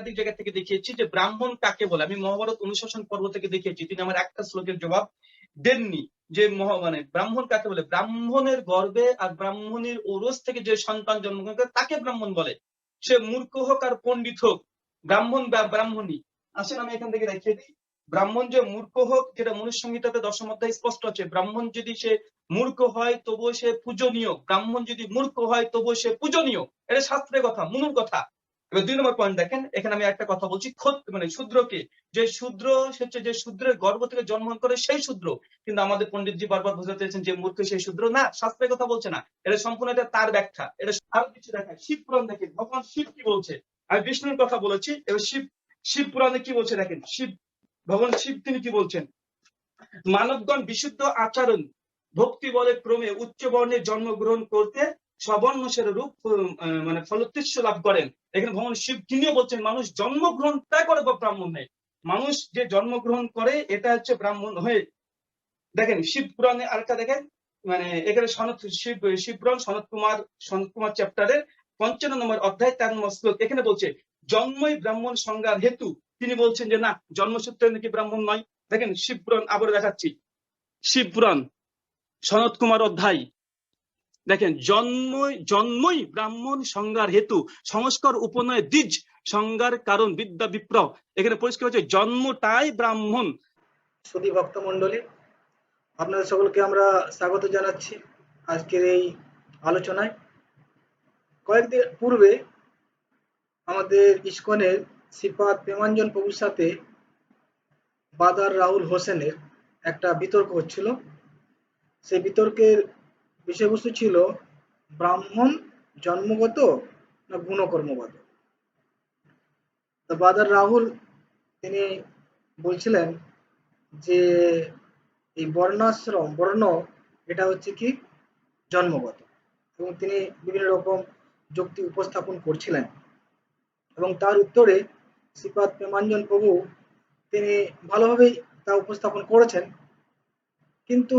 একাধিক জায়গা থেকে দেখিয়েছি যে ব্রাহ্মণ কাকে বলে। আমি মহাভারত অনুশাসন পর্ব থেকে দেখিয়েছি, তিনি আমার একটা শ্লোকের জবাব দেননি যে মানে ব্রাহ্মণ কাকে বলে। ব্রাহ্মণের গর্ভে আর ব্রাহ্মণের ওরস থেকে যে সন্তান জন্মগ্রহণ করে তাকে ব্রাহ্মণ বলে, সে মূর্খ হোক আর পণ্ডিত হোক, ব্রাহ্মণ বা ব্রাহ্মণী। আসেন আমি এখান থেকে দেখিয়ে দিই, ব্রাহ্মণ যে মূর্খ হোক, যেটা মনুষ্য সংহিতাতে দশম অধ্যায় স্পষ্ট আছে, ব্রাহ্মণ যদি সে মূর্খ হয় তবুও সে পূজনীয়, ব্রাহ্মণ যদি মূর্খ হয় তবুও সে পূজনীয়, এটা শাস্ত্রের কথা, মনুর কথা। এবার 2 নম্বর পয়েন্ট দেখেন, এখানে আমি একটা কথা বলছি, মানে শূদ্রকে, যে শূদ্র হচ্ছে যে শূদ্রের গর্ভ থেকে জন্মগ্রহণ করে সেই শূদ্র, কিন্তু আমাদের পণ্ডিতজি বারবার বোঝাতে চেয়েছেন যে মূর্খ সেই শূদ্র না, শাস্ত্রের কথা বলছে না, এটা সম্পূর্ণ এটা তার ব্যাখ্যা। এটা আরো কিছু দেখায়, শিব পুরাণ দেখেন ভগবান শিব কি বলছে। আমি বিষ্ণুর কথা বলেছি, এবার শিব পুরাণে কি বলছে দেখেন, ভগবান শিব তিনি কি বলছেন, মানবগণ বিশুদ্ধ আচরণ ভক্তি বলে ক্রমে উচ্চ বর্ণে জন্মগ্রহণ করতে সবর্ণসের রূপ মানে ফলোৎকৃষ্ট লাভ করেন। এখানে ভগবান শিব তিনিও বলছেন মানুষ জন্মগ্রহণ তাই করে ব্রাহ্মণ নেই, মানুষ যে জন্মগ্রহণ করে এটা হচ্ছে ব্রাহ্মণ হয়ে। দেখেন শিব পুরাণে আরেকটা দেখেন, মানে এখানে শিব পুরাণ সনত কুমার চ্যাপ্টারের 55 নম্বর অধ্যায় 13 নম্বর শ্লোক, এখানে বলছে জন্মই ব্রাহ্মণ সংজ্ঞার হেতু। তিনি বলছেন যে না, জন্মসূত্রে নাকি ব্রাহ্মণ নয়। দেখেন শিব পুরাণ আবার দেখাচ্ছি, শিব পুরাণ সনত কুমার অধ্যায় দেখেন, জন্মই ব্রাহ্মণ সংজ্ঞার হেতু, সংস্কার উপনয় দ্বিজ সংজ্ঞার কারণ বিদ্যা বিপ্র। এখানে পরিষ্কার হচ্ছে জন্মটাই ব্রাহ্মণ। সুধী ভক্ত মণ্ডলী, আপনাদের সকলকে আমরা স্বাগত জানাচ্ছি আজকের এই আলোচনায়। কয়েকদিন পূর্বে আমাদের ইসকনের শ্রীপাদ প্রেমাঞ্জন প্রভুর সাথে বাদার রাহুল হোসেনের একটা বিতর্ক হচ্ছিল। সেই বিতর্কের বিষয়বস্তু ছিল ব্রাহ্মণ জন্মগত না গুণকর্মগত। তো বাদার রাহুল তিনি বলছিলেন যে এই বর্ণ এটা হচ্ছে কি জন্মগত, এবং তিনি বিভিন্ন রকম যুক্তি উপস্থাপন করছিলেন, এবং তার উত্তরে শ্রীপাদ প্রেমাঞ্জন প্রভু তিনি ভালোভাবেই তা উপস্থাপন করেছেন। কিন্তু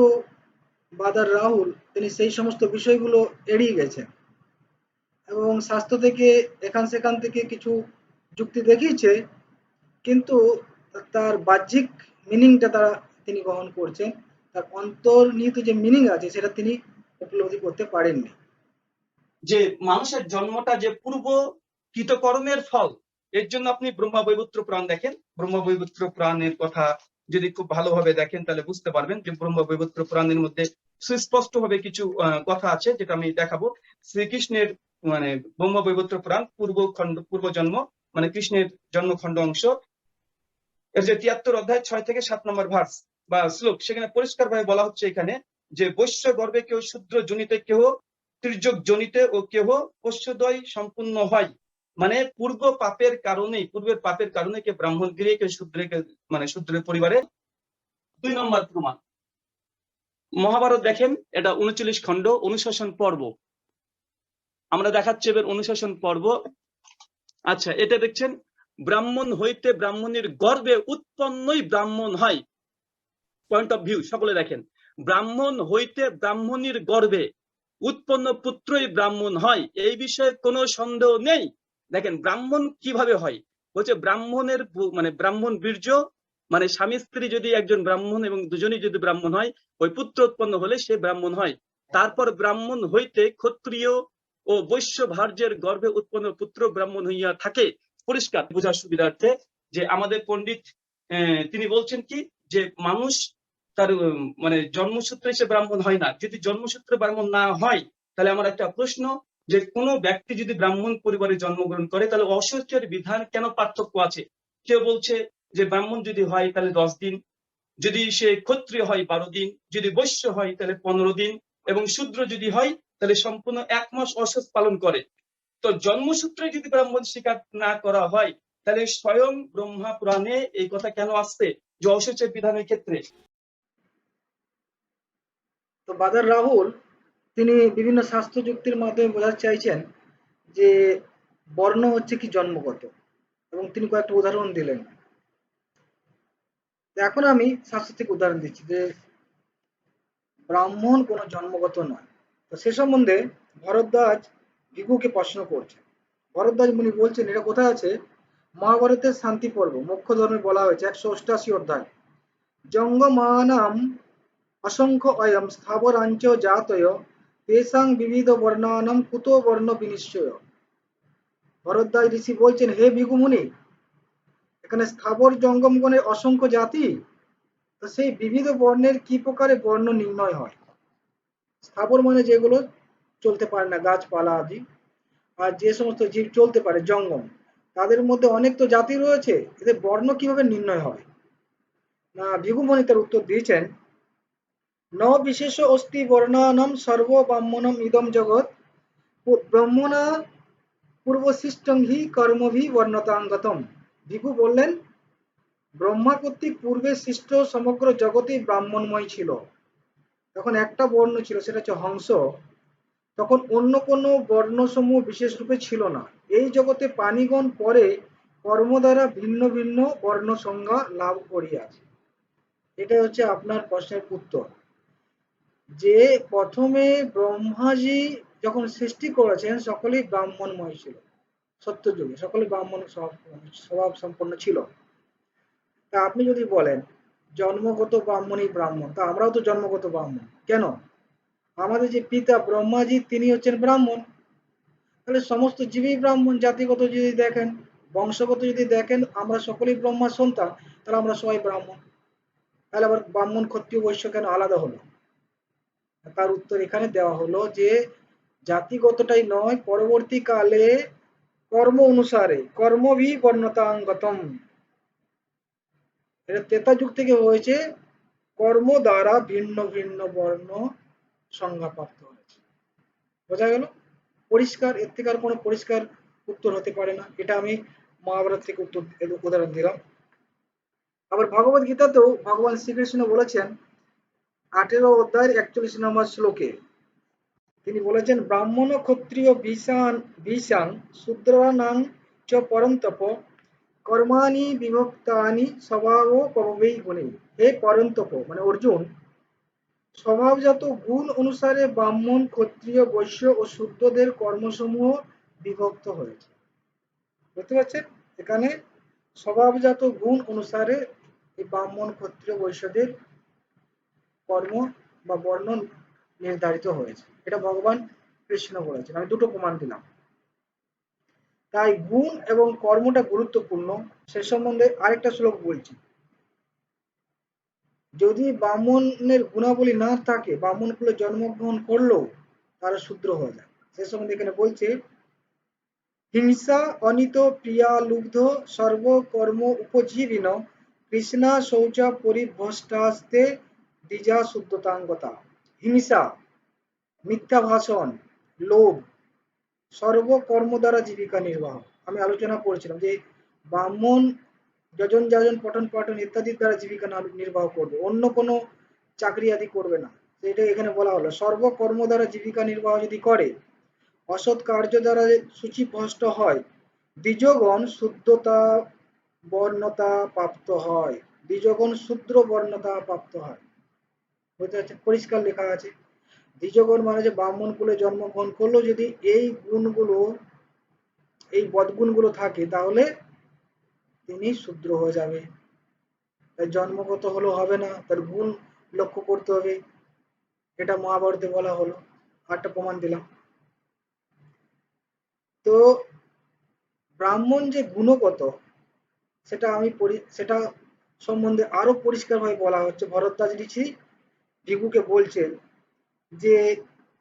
বাদার রাহুল তিনি সেই সমস্ত বিষয়গুলো এড়িয়ে গেছেন এবং শাস্ত্র থেকে এখান সেখান থেকে কিছু যুক্তি দেখিয়েছে, কিন্তু তার বাহ্যিক মিনিংটা তিনি গ্রহণ করছেন, তার অন্তর্নিহিত যে মিনিং আছে সেটা তিনি উপলব্ধি করতে পারেননি। যে মানুষের জন্মটা যে পূর্ব কৃতকর্মের ফল, এর জন্য আপনি ব্রহ্মবৈবর্ত পুরাণ দেখেন, ব্রহ্মবৈবর্ত পুরাণের কথা যদি খুব ভালোভাবে দেখেন তাহলে বুঝতে পারবেন যে ব্রহ্মবৈবর্ত পুরাণের মধ্যে সুস্পষ্ট ভাবে কিছু কথা আছে, যেটা আমি দেখাবো। শ্রীকৃষ্ণের মানে ব্রহ্মবৈবর্ত পুরাণ পূর্ব জন্ম মানে কৃষ্ণের জন্মখণ্ড অংশ, এর যে 73 অধ্যায় 6 থেকে 7 নম্বর ভার্স বা শ্লোক, সেখানে পরিষ্কার ভাবে বলা হচ্ছে এখানে যে বৈশ্য গর্ভে কেউ শূদ্র জনিতে, কেহ ত্রিযোগ জনিতে ও কেহ পোষ্যদয় সম্পূর্ণ হয়। মানে পূর্বের পাপের কারণে কে ব্রাহ্মণ গৃহে, কেউ মানে শূদ্রের পরিবারে। 2 নম্বর প্রমাণ মহাভারত দেখেন, এটা 39 খণ্ড অনুশাসন পর্ব, আমরা দেখাচ্ছি এবার অনুশাসন পর্ব। আচ্ছা, এটা দেখছেন, ব্রাহ্মণ হইতে ব্রাহ্মণের গর্ভে উৎপন্নই ব্রাহ্মণ হয়। পয়েন্ট অফ ভিউ সকলে দেখেন, ব্রাহ্মণ হইতে ব্রাহ্মণীর গর্ভে উৎপন্ন পুত্রই ব্রাহ্মণ হয়, এই বিষয়ে কোনো সন্দেহ নেই। দেখেন ব্রাহ্মণ কিভাবে হয়, বলছে ব্রাহ্মণের মানে ব্রাহ্মণ বীর্য, মানে স্বামী স্ত্রী যদি একজন ব্রাহ্মণ এবং দুজনই যদি ব্রাহ্মণ হয়, ওই পুত্র উৎপন্ন হলে সে ব্রাহ্মণ হয়। তারপর ব্রাহ্মণ হইতে ক্ষত্রিয় ও বৈশ্য ভার্যের গর্ভে উৎপন্ন পুত্র ব্রাহ্মণ হইয়া থাকে। পরিষ্কার বোঝার সুবিধার্থে যে আমাদের পণ্ডিত তিনি বলছেন কি, যে মানুষ তার মানে জন্মসূত্রে সে ব্রাহ্মণ হয় না। যদি জন্মসূত্রে ব্রাহ্মণ না হয়, তাহলে আমার একটা প্রশ্ন, যে কোনো ব্যক্তি যদি ব্রাহ্মণ পরিবারে জন্মগ্রহণ করে তাহলে অসহ্যের বিধান কেন পার্থক্য আছে? কেউ বলছে যে ব্রাহ্মণ যদি হয় তাহলে 10 দিন, যদি সে ক্ষত্রিয় হয় 12 দিন, যদি বৈশ্য হয় তাহলে 15 দিন, এবং শূদ্র যদি হয় তাহলে সম্পূর্ণ 1 মাস অসহ্য পালন করে। তো জন্মসূত্রে যদি ব্রাহ্মণ স্বীকার না করা হয়, তাহলে স্বয়ং ব্রহ্মা পুরাণে এই কথা কেন আসছে যে অসহ্যের বিধানের ক্ষেত্রে? তো বাদার রাহুল তিনি বিভিন্ন শাস্ত্র যুক্তির মাধ্যমে বোঝাতে চাইছেন যে বর্ণ হচ্ছে কি জন্মগত, এবং তিনি কয়েকটা উদাহরণ দিলেন। এখন আমি শাস্ত্র থেকে উদাহরণ দিচ্ছি যে ব্রাহ্মণ কোনো জন্মগত নয়। তো সে সম্বন্ধে ভরদ্বাজ ভিগুকে প্রশ্ন করছে। ভরদ্বাজ মুনি বলছেন এটা কোথায় আছে, মহাভারতের শান্তি পর্ব মুখ্য ধর্মে বলা হয়েছে 188 অধ্যায়, জঙ্গমানাম অসংখ্য অয়ম স্থাবরাঞ্চ জাতয় তেষাং বিবিধ বর্ণানাম কুতো বর্ণ বিনিশ্চয়। ভরদ্বাজ ঋষি বলছেন, হে ভৃগু মুনি, এখানে স্থাবর জঙ্গমগণের অসংখ্য জাতি, তো সেই বিবিধ বর্ণের কি প্রকারে বর্ণ নির্ণয় হয়। স্থাবর মানে যেগুলো চলতে পারে না, গাছপালা আদি, আর যে সমস্ত জীব চলতে পারে জঙ্গম, তাদের মধ্যে অনেক তো জাতি রয়েছে, এদের বর্ণ কিভাবে নির্ণয় হবে। না, ভৃগুমুনি তার উত্তর দিয়েছেন, ন বিশেষ অস্তি বর্ণানাম সর্ব ব্রাহ্মণম ইদম জগৎ ব্রহ্মণা পূর্বশিষ্টং হি কর্মভি বর্ণতাঙ্গতম। ভিখু বললেন, ব্রহ্মা কর্তৃক পূর্বে সৃষ্ট সমগ্র জগৎই ব্রাহ্মণময় ছিল। তখন একটা বর্ণ ছিল, সেটা হচ্ছে হংস। তখন অন্য কোনো বর্ণসমূহ বিশেষ রূপে ছিল না। এই জগতে প্রাণীগণ পরে কর্ম দ্বারা ভিন্ন ভিন্ন বর্ণ সংজ্ঞা লাভ করিয়াছে। এটা হচ্ছে আপনার প্রশ্নের উত্তর, যে প্রথমে ব্রহ্মাজি যখন সৃষ্টি করেছেন সকলেই ব্রাহ্মণময় ছিল। সত্যযুগে সকলে ব্রাহ্মণ স্বভাব সম্পন্ন ছিল। তা আপনি যদি বলেন জন্মগত ব্রাহ্মণই ব্রাহ্মণ, তা আমরাও তো জন্মগত ব্রাহ্মণ। কেন? আমাদের যে পিতা ব্রহ্মাজি তিনি হচ্ছেন ব্রাহ্মণ, তাহলে সমস্ত জীবই ব্রাহ্মণ। জাতিগত যদি দেখেন, বংশগত যদি দেখেন, আমরা সকলেই ব্রহ্মার সন্তান, তাহলে আমরা সবাই ব্রাহ্মণ। তাহলে আবার ব্রাহ্মণ ক্ষত্রিয় বৈশ্য কেন আলাদা হলো? তার উত্তর এখানে দেওয়া হলো যে জাতিগতটাই নয়, পরবর্তীকালে কর্ম অনুসারে কর্মভি বর্ণতাঙ্গতম, এটা ত্রেতা যুগ থেকে হয়েছে, কর্ম দ্বারা ভিন্ন ভিন্ন বর্ণ সংজ্ঞাপ্রাপ্ত হয়েছে। বোঝা গেল? পরিষ্কার, এর থেকে আর কোনো পরিষ্কার উত্তর হতে পারে না। এটা আমি মহাভারত থেকে উদাহরণ দিলাম। আবার ভগবত গীতাতেও ভগবান শ্রীকৃষ্ণ বলেছেন 18 অধ্যায়ের 41 নম্বর শ্লোকে, তিনি বলেছেন, ব্রাহ্মণ ক্ষত্রিয় বিশাং শূদ্রাণাং চ পরন্তপ কর্মাণি বিভক্তানি স্বভাব পববেই গুণে। হে পরন্তপ মানে অর্জুন, স্বভাবজাত গুণ অনুসারে ব্রাহ্মণ ক্ষত্রিয় বৈশ্য ও শূদ্রদের কর্মসমূহ বিভক্ত হয়েছে। বুঝতে পারছেন? এখানে স্বভাবজাত গুণ অনুসারে এই ব্রাহ্মণ ক্ষত্রিয় বৈশ্যদের কর্ম বা বর্ণ নির্ধারিত হয়েছে। এটা ভগবান কৃষ্ণ বলেছেন। আমি দুটো প্রমাণ দিলাম। তাই গুণ এবং কর্মটা গুরুত্বপূর্ণ, সে সম্বন্ধে আরেকটা শ্লোক বলছি। যদি ব্রাহ্মণের গুণাবলী না থাকে, ব্রাহ্মণ কুলে জন্মগ্রহণ করলেও তারা শূদ্র হয়ে যায়। সে সম্বন্ধে এখানে বলছে, হিংসা অনিত প্রিয়া লুব্ধ সর্বকর্ম উপজীবিন কৃষ্ণা শৌচ পরিভ্রষ্টাস্তে দ্বিজা শুদ্ধতাঙ্গতা। হিংসা, মিথ্যা ভাষণ, লোভ, সর্বকর্ম দ্বারা জীবিকা নির্বাহ। আমি আলোচনা করেছিলাম যে ব্রাহ্মণ যজন যাজন পঠন পাঠন ইত্যাদির দ্বারা জীবিকা নির্বাহ করবে, অন্য কোনো চাকরি আদি করবে না। সেটা এখানে বলা হলো, সর্বকর্ম দ্বারা জীবিকা নির্বাহ যদি করে, অসৎ কার্য দ্বারা সূচিভ্রষ্ট হয়, দ্বিজগণ শুদ্ধতা বর্ণতা প্রাপ্ত হয়। দ্বিজগণ শূদ্র বর্ণতা প্রাপ্ত হয়। বুঝতে পারছেন? পরিষ্কার লেখা আছে। দ্বিজগণ মানে যে ব্রাহ্মণ কুলে জন্মগ্রহণ করলেও যদি এই গুণগুলো, এই বদগুণগুলো থাকে, তাহলে তিনি শূদ্র হয়ে যাবে। তাই জন্মগত হলেও হবে না, তার গুণ লক্ষ্য করতে হবে। এটা মহাভারতে বলা হলো। আরেকটা প্রমাণ দিলাম। তো ব্রাহ্মণ যে গুণগত, সেটা সম্বন্ধে আরো পরিষ্কারভাবে বলা হচ্ছে। ভরদ্বাজ ঋষি ভৃগুকে বলছেন যে,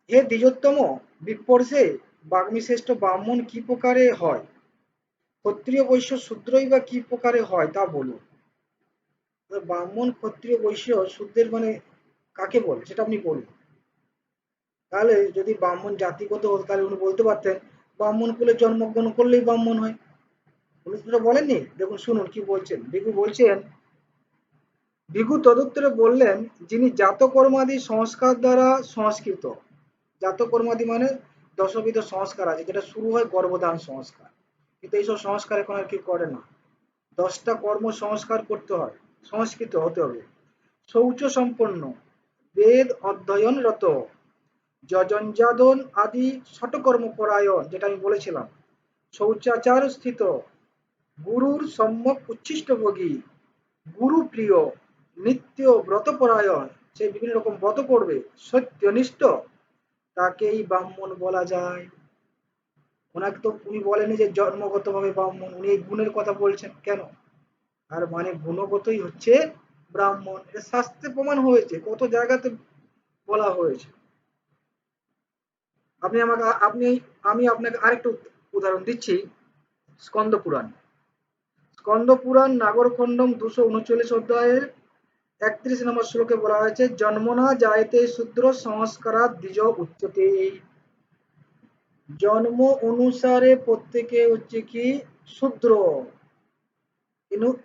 হে দ্বিজোত্তম বিপ্রর্ষে বাগ্মীশ্রেষ্ঠ ব্রাহ্মণ কি প্রকারে হয়, ক্ষত্রিয় বৈশ্য শূদ্রই বা কি প্রকারে হয় তা বলুন। ব্রাহ্মণ ক্ষত্রিয় বৈশ্য শূদ্রের মানে কাকে বলে সেটা আপনি বলুন। তাহলে যদি ব্রাহ্মণ জাতিগত হতো, তাহলে উনি বলতে পারতেন ব্রাহ্মণ কুলে জন্মগ্রহণ করলেই ব্রাহ্মণ হয়। উনি সেটা বলেননি। দেখুন, শুনুন কি বলছেন। ভৃগু বলছেন, ভৃগু তদুত্তরে বললেন, যিনি জাতকর্মাদি সংস্কার দ্বারা সংস্কৃত। জাতকর্মাদি মানে দশবিধ সংস্কার আছে, যেটা শুরু হয় গর্ভধান সংস্কার, কিন্তু এইসব সংস্কার এখন আর কেউ করে না। 10টা কর্ম সংস্কার করতে হয়, সংস্কৃত হতে হবে। শৌচ সম্পন্ন, বেদ অধ্যয়নরত, যজনযাদন আদি ষটকর্ম পরায়ণ, যেটা আমি বলেছিলাম, শৌচাচার স্থিত, গুরুর সম্যক উচ্ছিষ্টভোগী, গুরু প্রিয়, নিত্য ব্রতপরায়ণ, সে বিভিন্ন রকম ব্রত করবে, সত্যনিষ্ঠ, তাকেই ব্রাহ্মণ বলা যায়। ওনাকে তো উনি বলেনি যে জন্মগতভাবে ব্রাহ্মণ, উনি এই গুণের কথা বলছেন কেন? আর মানে গুণগতই হচ্ছে ব্রাহ্মণ, এটা শাস্ত্রে প্রমাণ হয়েছে, কত জায়গাতে বলা হয়েছে। আপনি আমাকে আপনি আমি আপনাকে আরেকটু উদাহরণ দিচ্ছি। স্কন্দ পুরাণ, স্কন্দ পুরাণ নাগরখণ্ডম 239 অধ্যায়ের 31 নম্বর শ্লোকে বলা হয়েছে, জন্মনা জায়তে শূদ্র সংস্কারাৎ দ্বিজ উচ্যতে। জন্ম অনুসারে প্রত্যেকে হচ্ছে কি শূদ্র,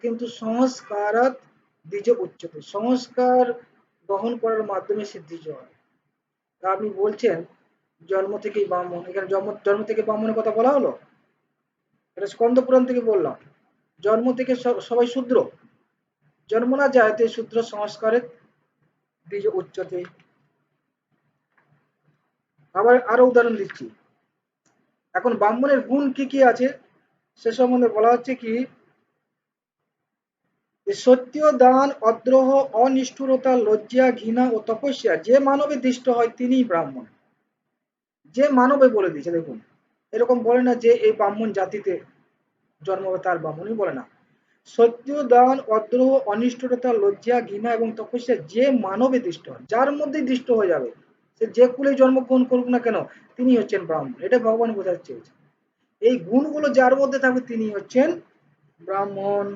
কিন্তু সংস্কারাৎ দ্বিজ উচ্যতে, সংস্কার গ্রহণ করার মাধ্যমে সে দ্বিজ হয়। তা আপনি বলছেন জন্ম থেকেই ব্রাহ্মণ, এখানে জন্ম জন্ম থেকে ব্রাহ্মণের কথা বলা হলো? এটা স্কন্দ পুরাণ থেকে বললাম, জন্ম থেকে সবাই শূদ্র, জন্ম না জায়তে শূদ্র সংস্কারে দ্বিজ উচ্চতে। আবার আরো উদাহরণ দিচ্ছি। এখন ব্রাহ্মণের গুণ কি কি আছে সে সম্বন্ধে বলা হচ্ছে কি, যে সত্য, দান, অদ্রোহ, অনিষ্ঠুরতা, লজ্জা, ঘৃণা ও তপস্যা যে মানবে দৃষ্ট হয় তিনিই ব্রাহ্মণ। যে মানবে বলে দিয়েছে, দেখুন এরকম বলে না যে এই ব্রাহ্মণ জাতিতে জন্ম হবে তার ব্রাহ্মণই, বলে না। সত্য, দান, অদ্রোহ, অনিষ্ঠুরতা, লজ্জা, ঘৃণা এবং তপস্যা যে মানবে দৃষ্ট হয়, যার মধ্যেই দৃষ্ট হয়ে যাবে, সে যে কুলে জন্মগ্রহণ করুক না কেন, তিনি হচ্ছেন ব্রাহ্মণ। এটা ভগবান বোঝাতে চেয়েছে। এই গুণগুলো যার মধ্যে থাকবে তিনি হচ্ছেন ব্রাহ্মণ।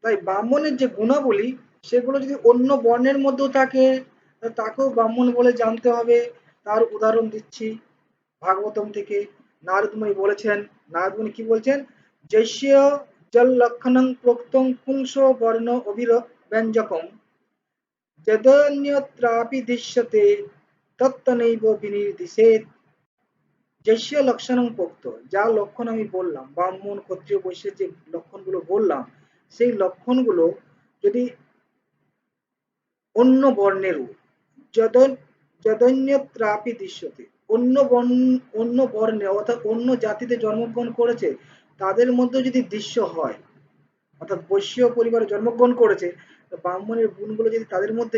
তাই ব্রাহ্মণের যে গুণাবলী সেগুলো যদি অন্য বর্ণের মধ্যেও থাকে তাকেও ব্রাহ্মণ বলে জানতে হবে। তার উদাহরণ দিচ্ছি ভাগবতম থেকে। নারদমুনি বলেছেন, নারদমুনি কি বলছেন, যস্য জল লক্ষণং প্রোক্তং পুংস বর্ণ অভিব্যঞ্জকম যদন্যত্রাপি দৃশ্যতে তত্তনৈব বিনির্দিশেৎ। যস্য লক্ষণং প্রোক্ত, যা লক্ষণ আমি বললাম, ব্রাহ্মণ ক্ষত্রিয় বৈশ্যের যে লক্ষণগুলো বললাম, সেই লক্ষণগুলো যদি অন্য বর্ণেরও যদন্যত্রাপি দৃশ্যতে, অন্য বর্ণে অর্থাৎ অন্য জাতিতে জন্মগ্রহণ করেছে তাদের মধ্যে যদি দৃশ্য হয়, অর্থাৎ বৈশ্য পরিবারে জন্মগ্রহণ করেছে, তো ব্রাহ্মণের গুণগুলো যদি তাদের মধ্যে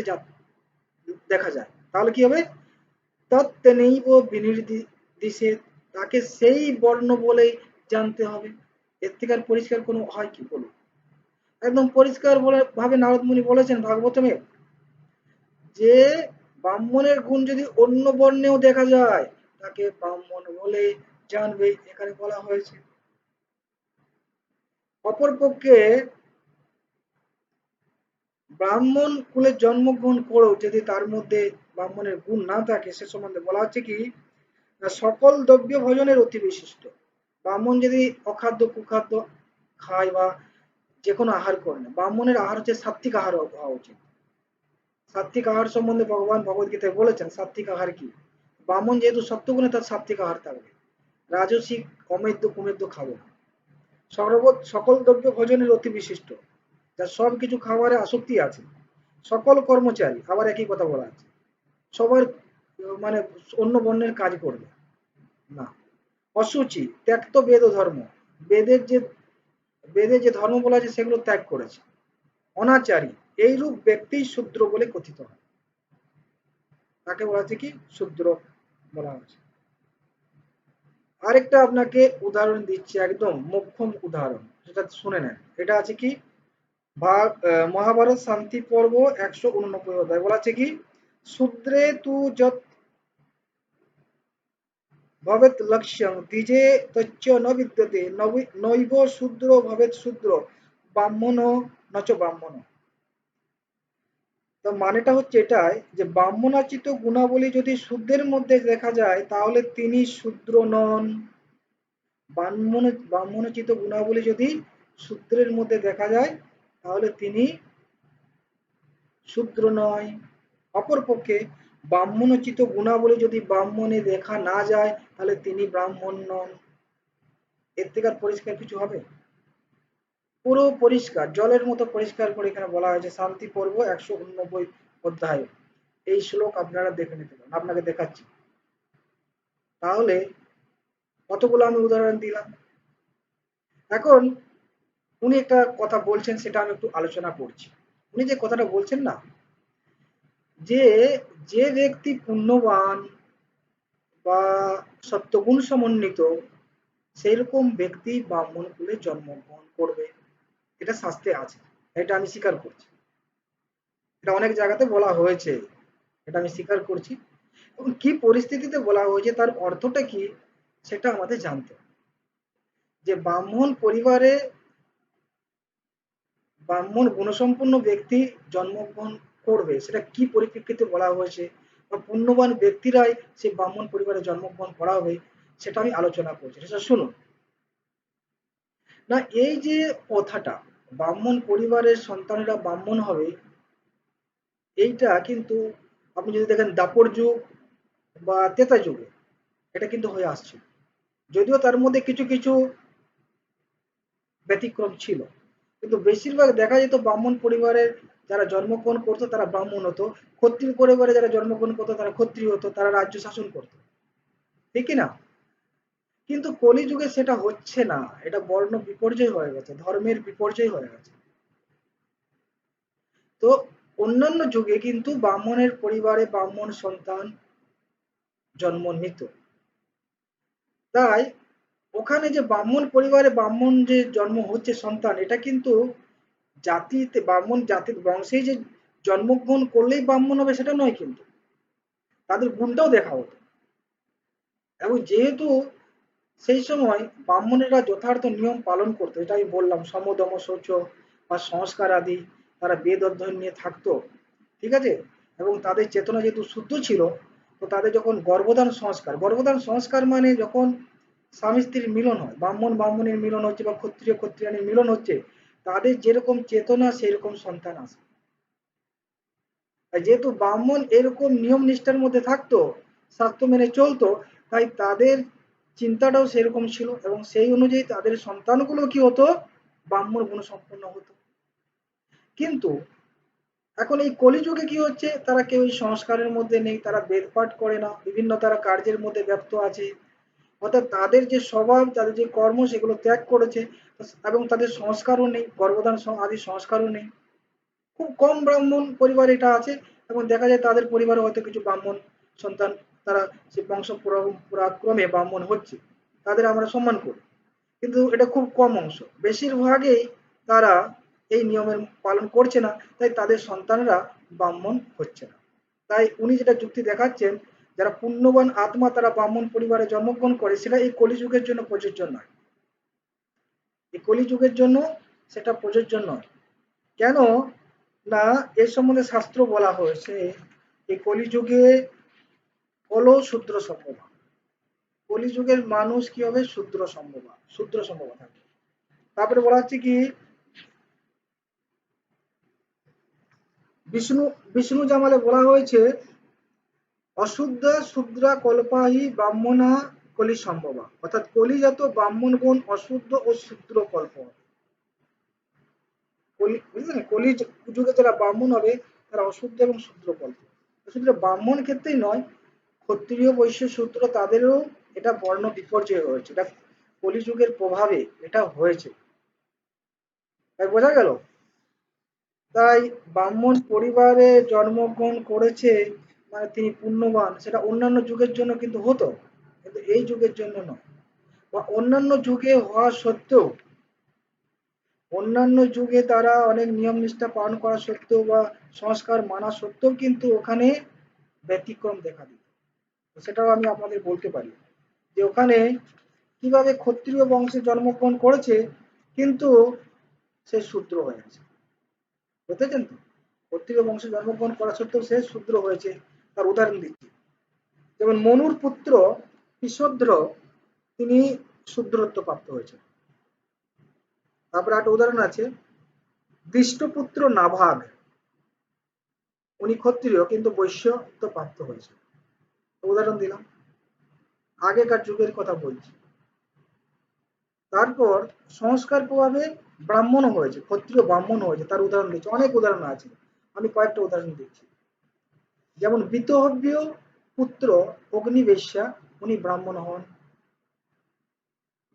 দেখা যায় তাহলে কি হবে, তত্ত্বনৈব বিনির্দিশে, তাকে সেই বর্ণ বলেই জানতে হবে। এর থেকে আর পরিষ্কার কোনো হয় কি বলুন? একদম পরিষ্কার বলে ভাবে নারদ মুনি বলেছেন ভাগবতমে, যে ব্রাহ্মণের গুণ যদি অন্য বর্ণেও দেখা যায় তাকে ব্রাহ্মণ বলে জানবে, এখানে বলা হয়েছে। অপরপক্ষে ব্রাহ্মণ কুলে জন্মগ্রহণ করেও যদি তার মধ্যে ব্রাহ্মণের গুণ না থাকে সে সম্বন্ধে বলা হচ্ছে কি, না সকল দ্রব্য ভোজনের অতি বিশিষ্ট। ব্রাহ্মণ যদি অখাদ্য কুখাদ্য খায় বা যে কোনো আহার করে না, ব্রাহ্মণের আহার হচ্ছে সাত্বিক আহার হওয়া উচিত। সাত্বিক আহার সম্বন্ধে ভগবান ভগবত গীতায় বলেছেন সাত্বিক আহার কি। ব্রাহ্মণ যেহেতু সত্যগুণে তার সাত্বিক আহার থাকবে, রাজসিক অমেদ্য কুমেদ্য খাবে না। সকল দ্রব্য ভোজনের অতি বিশিষ্ট, যার সব কিছু খাবারে আসক্তি আছে, সকল কর্মচারী, আবার একই কথা বলা আছে, সবার মানে অন্য বর্ণের কাজ করবে না। অসুচি, ত্যাক্ত বেদ ও ধর্ম, বেদের যে বেদে যে ধর্ম বলা আছে সেগুলো ত্যাগ করেছে। অনাচারী, এইরূপ ব্যক্তি শূদ্র বলে কথিত হয়, তাকে বলা হচ্ছে কি শূদ্র বলা হচ্ছে। আরেকটা আপনাকে উদাহরণ দিচ্ছি, একদম মোক্ষম উদাহরণ, সেটা শুনে নেন। এটা আছে কি মহাভারত শান্তি পর্ব 189 অধ্যায় বলা আছে কি, শূদ্রে তু যৎ ভবেৎ লক্ষ্যং দ্বিজে তচ্চ ন বিদ্যতে নৈব শূদ্র ভবেৎ শূদ্র ব্রাহ্মণ নচ ব্রাহ্মণ। তো মানেটা হচ্ছে এটাই যে ব্রাহ্মণাচিত গুণাবলী যদি শূদ্রের মধ্যে দেখা যায় তাহলে তিনি শূদ্র নন। ব্রাহ্মণোচিত গুণাবলী যদি শূদ্রের মধ্যে দেখা যায় তাহলে তিনি শূদ্র নয়। অপরপক্ষে ব্রাহ্মণোচিত গুণাবলী যদি ব্রাহ্মণে দেখা না যায় তাহলে তিনি ব্রাহ্মণ নন। এর থেকে আর পরিষ্কার কিছু হবে? পুরো পরিষ্কার, জলের মতো পরিষ্কার করে এখানে বলা হয়েছে শান্তি পর্ব 189 অধ্যায়। এই শ্লোক আপনারা দেখে নিতে পারেন, আপনাকে দেখাচ্ছি। তাহলে কতগুলো আমি উদাহরণ দিলাম। এখন উনি একটা কথা বলছেন, সেটা আমি একটু আলোচনা করছি। উনি যে কথাটা বলছেন না, যে যে ব্যক্তি পুণ্যবান বা সত্যগুণ সমন্বিত, সেইরকম ব্যক্তি ব্রাহ্মণ কুলে জন্মগ্রহণ করবে, এটা শাস্ত্রে আছে, এটা আমি স্বীকার করছি। এটা অনেক জায়গাতে বলা হয়েছে, এটা আমি স্বীকার করছি। এবং কি পরিস্থিতিতে বলা হয়েছে, তার অর্থটা কি, সেটা আমাদের জানতে হবে। যে ব্রাহ্মণ গুণসম্পন্ন ব্যক্তি জন্মগ্রহণ করবে, সেটা কি পরিপ্রেক্ষিতে বলা হয়েছে, বা পুণ্যবান ব্যক্তিরাই সেই ব্রাহ্মণ পরিবারে জন্মগ্রহণ করা হবে, সেটা আমি আলোচনা করছি। সেটা শুনুন। না, এই যে কথাটা, ব্রাহ্মণ পরিবারের সন্তানেরা ব্রাহ্মণ হবে, এইটা কিন্তু আপনি যদি দেখেন দাপর যুগ বা ত্রেতা যুগে এটা কিন্তু হয়ে আসছে। যদিও তার মধ্যে কিছু কিছু ব্যতিক্রম ছিল, কিন্তু বেশিরভাগ দেখা যেত ব্রাহ্মণ পরিবারের যারা জন্মগ্রহণ করতো তারা ব্রাহ্মণ হতো, ক্ষত্রিয় পরিবারে যারা জন্মগ্রহণ করতো তারা ক্ষত্রিয় হতো, তারা রাজ্য শাসন করতো, ঠিক কি না? কিন্তু কলিযুগে সেটা হচ্ছে না, এটা বর্ণ বিপর্যয় হয়ে গেছে, ধর্মের বিপর্যয় হয়ে গেছে। তো অন্যান্য যুগে কিন্তু ব্রাহ্মণের পরিবারে ব্রাহ্মণ সন্তান জন্ম নিত। তাই ওখানে যে ব্রাহ্মণ পরিবারে ব্রাহ্মণ যে জন্ম হচ্ছে সন্তান, এটা কিন্তু জাতিতে ব্রাহ্মণ জাতির বংশেই যে জন্মগ্রহণ করলেই ব্রাহ্মণ হবে সেটা নয়, কিন্তু তাদের গুণটাও দেখা হতো। এবং যেহেতু সেই সময় ব্রাহ্মণেরা যথার্থ নিয়ম পালন করতো, এটা আমি বললাম, সমদম শৌচ বা সংস্কার আদি, তারা বেদ অধ্যয়ন নিয়ে থাকতো, ঠিক আছে। এবং তাদের চেতনা যেহেতু শুদ্ধ ছিল, তো তাদের যখন গর্ভধান সংস্কার মানে যখন স্বামী স্ত্রীর মিলন হয়, ব্রাহ্মণ ব্রাহ্মণের মিলন হচ্ছে বা ক্ষত্রিয় ক্ষত্রিয়ানের মিলন হচ্ছে, তাদের যেরকম চেতনা সেরকম সন্তান আসে। আর যেহেতু ব্রাহ্মণ এরকম নিয়ম নিষ্ঠার মধ্যে থাকতো, শাস্ত্র মেনে চলতো, তাই তাদের চিন্তাটাও সেরকম ছিল, এবং সেই অনুযায়ী তাদের সন্তানগুলো কি হতো, ব্রাহ্মণ গুণ সম্পন্ন হতো। কিন্তু এখন এই কলিযুগে কি হচ্ছে, তারা কেউ এই সংস্কারের মধ্যে নেই, তারা বেদ পাঠ করে না, বিভিন্ন তারা কার্যের মধ্যে ব্যস্ত আছে, অর্থাৎ তাদের যে স্বভাব, তাদের যে কর্ম, সেগুলো ত্যাগ করেছে, এবং তাদের সংস্কারও নেই, গর্ভধান আদি সংস্কারও নেই। খুব কম ব্রাহ্মণ পরিবার এটা আছে, এবং দেখা যায় তাদের পরিবারে হয়তো কিছু ব্রাহ্মণ সন্তান, তারা সে বংশ পরাক্রমে ব্রাহ্মণ হচ্ছে, তাদের আমরা সম্মান করি। কিন্তু এটা খুব কম অংশ, বেশিরভাগই তারা এই নিয়মের পালন করছে না, তাই তাদের সন্তানরা ব্রাহ্মণ হচ্ছে না। তাই উনি যেটা যুক্তি দেখাচ্ছেন, যারা পুণ্যবান আত্মা তারা ব্রাহ্মণ পরিবারে জন্মগ্রহণ করে, সেটা এই কলিযুগের জন্য প্রযোজ্য নয়। এই কলিযুগের জন্য সেটা প্রযোজ্য নয়। কেন না, এর সম্বন্ধে শাস্ত্র বলা হয়েছে, এই কলিযুগে হলো শূদ্র সম্ভবা। কলিযুগের মানুষ কি হবে, শূদ্র সম্ভবা থাকবে। তারপরে বলা হচ্ছে কি, বিষ্ণু বিষ্ণু জামালে বলা হয়েছে, অশুদ্ধা শূদ্রা কল্পাহি ব্রাহ্মণা কলি সম্ভবা, অর্থাৎ কলিজাত ব্রাহ্মণগণ অশুদ্ধ ও শূদ্র কল্প হবে। বুঝলেন, কলি যুগে যারা ব্রাহ্মণ হবে তারা অশুদ্ধ এবং শূদ্র কল্প। শুধু ব্রাহ্মণ ক্ষেত্রেই নয়, ক্ষত্রিয় বৈশ্য শূদ্র তাদেরও এটা বর্ণ বিপর্যয় হয়েছে, এটা কলিযুগের প্রভাবে এটা হয়েছে। তাই বোঝা গেল। তাই ব্রাহ্মণ পরিবারে জন্মগ্রহণ করেছে মানে তিনি পুণ্যবান, সেটা অন্যান্য যুগের জন্য কিন্তু হতো, কিন্তু এই যুগের জন্য নয়। বা অন্যান্য যুগে হওয়া সত্ত্বেও, অন্যান্য যুগে তারা অনেক নিয়ম নিষ্ঠা পালন করা সত্ত্বেও বা সংস্কার মানা সত্ত্বেও কিন্তু ওখানে ব্যতিক্রম দেখা দিত। তো সেটাও আমি আপনাদের বলতে পারি, যে ওখানে কিভাবে ক্ষত্রিয় বংশে জন্মগ্রহণ করেছে, কিন্তু সে শূদ্র হয়ে গেছে। বুঝতেছেন তো? ক্ষত্রিয় বংশে জন্মগ্রহণ করা সত্ত্বেও সে শূদ্র হয়েছে। তার উদাহরণ দিচ্ছি, যেমন মনুর পুত্র পিশদ্র, তিনি শূদ্রত্ব প্রাপ্ত হয়েছে। তারপরে একটা উদাহরণ আছে, দৃষ্টপুত্র নাভাগ, উনি ক্ষত্রিয় কিন্তু বৈশ্যত্ব প্রাপ্ত হয়েছে। উদাহরণ দিলাম, আগেকার যুগের কথা বলছি। তারপর সংস্কার প্রভাবে ব্রাহ্মণও হয়েছে, ক্ষত্রিয় ব্রাহ্মণ হয়েছে, তার উদাহরণ দিচ্ছি, অনেক উদাহরণ আছে, আমি কয়েকটা উদাহরণ দিচ্ছি। যেমন বিতহব্য পুত্র অগ্নিবেশ্যা, উনি ব্রাহ্মণ হন।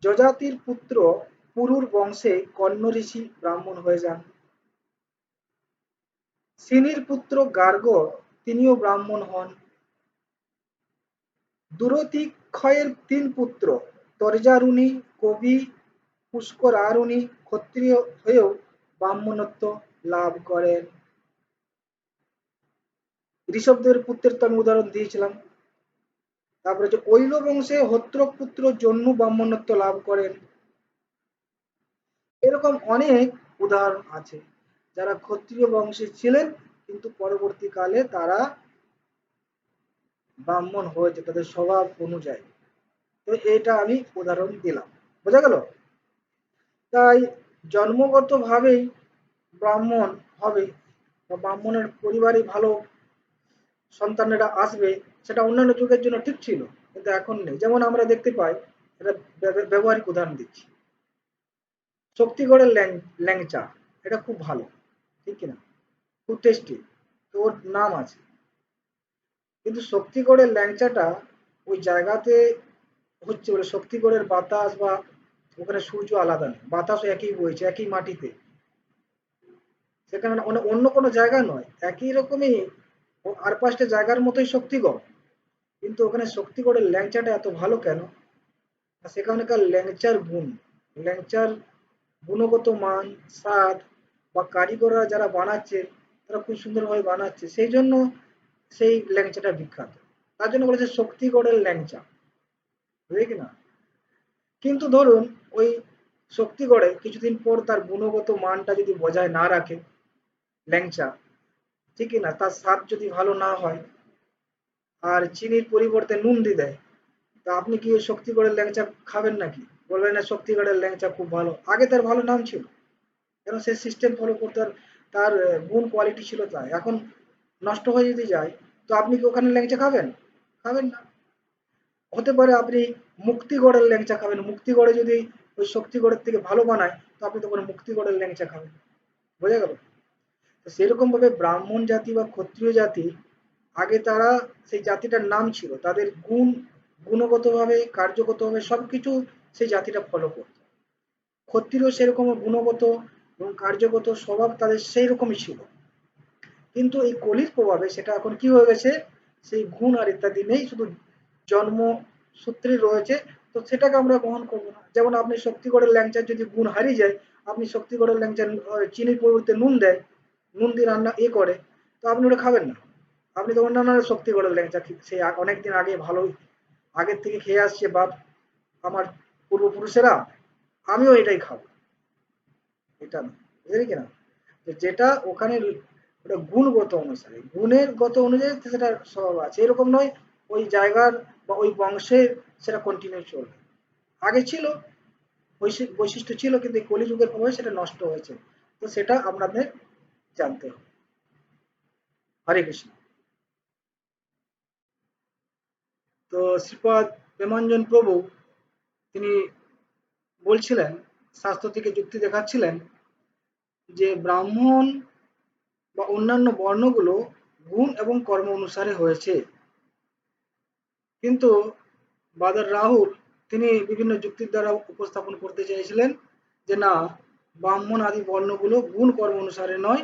যজাতির পুত্র পুরুর বংশে কণ্য ঋষি ব্রাহ্মণ হয়ে যান। সিনির পুত্র গার্গ তিনিও ব্রাহ্মণ হন। দুরতিক্ষয়ের 3 পুত্র তর্জারুণী, কবি, পুষ্করারুণী ক্ষত্রিয় হয়েও ব্রাহ্মণত্ব লাভ করেন। ঋষভদেবের পুত্রের তো আমি উদাহরণ দিয়েছিলাম। তারপরে যে ঐল বংশে হত্রক পুত্র জন্মু ব্রাহ্মণত্ব লাভ করেন। এরকম অনেক উদাহরণ আছে যারা ক্ষত্রিয় বংশে ছিলেন কিন্তু পরবর্তীকালে তারা ব্রাহ্মণ হয়েছে তাদের স্বভাব অনুযায়ী। তো এটা আমি উদাহরণ দিলাম, বোঝা গেল? তাই জন্মগতভাবেই ব্রাহ্মণ হবে বা ব্রাহ্মণের পরিবারে ভালো সন্তানেরা আসবে, সেটা অন্যান্য যুগের জন্য ঠিক ছিল, কিন্তু এখন নেই। যেমন আমরা দেখতে পাই, এটা ব্যবহারিক উদাহরণ দিচ্ছি, শক্তিগড়ের ল্যাংচা, এটা খুব ভালো, ঠিক কিনা? খুব টেস্টি, তো ওর নাম আছে। কিন্তু শক্তিগড়ের ল্যাংচাটা ওই জায়গাতে হচ্ছে বলে শক্তিগড়ের বাতাস বা ওখানে সূর্য আলাদা নেই, বাতাসও একই বইছে একই মাটিতে, সেখানে অন্য কোনো জায়গা নয়, একই রকমই আর 5টা জায়গার মতোই শক্তিগড়, কিন্তু ওখানে শক্তিগড়ের ল্যাংচাটা এত ভালো কেন? সেখানকার ল্যাংচার গুণ, ল্যাংচার গুণগত মান, স্বাদ বা কারিগররা যারা বানাচ্ছে তারা খুব সুন্দরভাবে বানাচ্ছে, সেই জন্য সেই ল্যাংচাটা বিখ্যাত। তার জন্য বলেছে শক্তিগড়ের ল্যাংচা, বুঝলে কিনা? কিন্তু ধরুন ওই শক্তিগড়ে কিছুদিন পর তার গুণগত মানটা যদি বজায় না রাখে ল্যাংচা, ঠিক না, তার স্বাদ যদি ভালো না হয় আর চিনির পরিবর্তে নুন দিয়ে দেয়, তা আপনি কি ওই শক্তিগড়ের ল্যাংচা খাবেন নাকি? বলবেন না শক্তিগড়ের ল্যাংচা খুব ভালো, আগে তার ভালো নাম ছিল, কারণ সে সিস্টেম ফলো করতে, তার গুণ কোয়ালিটি ছিল তাই। এখন নষ্ট হয়ে যদি যায়, তো আপনি কি ওখানে ল্যাংচা খাবেন? খাবেন না। হতে পারে আপনি মুক্তিগড়ের ল্যাংচা খাবেন, মুক্তিগড়ে যদি ওই শক্তিগড়ের থেকে ভালো বানায়, তো আপনি তখন মুক্তিগড়ের ল্যাংচা খাবেন, বোঝা গেল? তো সেরকম ভাবে ব্রাহ্মণ জাতি বা ক্ষত্রিয় জাতি, আগে তারা সেই জাতিটার নাম ছিল, তাদের গুণগতভাবে কার্যগতভাবে সবকিছু সেই জাতিটা ফলো করত। ক্ষত্রিয় সেরকম গুণগত এবং কার্যগত স্বভাব তাদের সেই রকমই ছিল, কিন্তু এই কলির প্রভাবে সেটা এখন কি হয়ে গেছে, সেই গুণ আর ইত্যাদি নেই, শুধু জন্ম সূত্রে রয়েছে। তো সেটাকে আমরা গ্রহণ করবো না। যেমন আপনি শক্তিগড়ের ল্যাংচার যদি গুণ হারিয়ে যায়, আপনি শক্তিগড়ের ল্যাংচার চিনির পরিবর্তে নুন দেয়, নুন দিয়ে রান্না করে, তো আপনি ওটা খাবেন না। আপনি তো অন্যান্য শক্তিগড়ের ল্যাংচা সে অনেকদিন আগে ভালো আগের থেকে খেয়ে আসছে বাপ আমার পূর্বপুরুষেরা, আমিও এটাই খাবো, এটা না, বুঝলি কিনা? তো যেটা ওখানে ওটা গুণগত অনুসারে, গুণের গত অনুযায়ী সেটা স্বভাব আছে, এরকম নয় ওই জায়গার বা ওই বংশের সেটা কন্টিনিউ চলবে। আগে ছিল, বৈশিষ্ট্য ছিল, কিন্তু এই কলিযুগের প্রভাবে সেটা নষ্ট হয়েছে। তো সেটা আপনাদের জানতে হবে। হরে কৃষ্ণ। তো শ্রীপাদ প্রেমাঞ্জন প্রভু তিনি বলছিলেন, শাস্ত্র থেকে যুক্তি দেখাচ্ছিলেন যে ব্রাহ্মণ বা অন্যান্য বর্ণগুলো গুণ এবং কর্ম অনুসারে হয়েছে, কিন্তু বাদার রাহুল তিনি বিভিন্ন যুক্তির দ্বারা উপস্থাপন করতে চাইছিলেন যে না, ব্রাহ্মণ আদি বর্ণগুলো গুণ কর্ম অনুসারে নয়,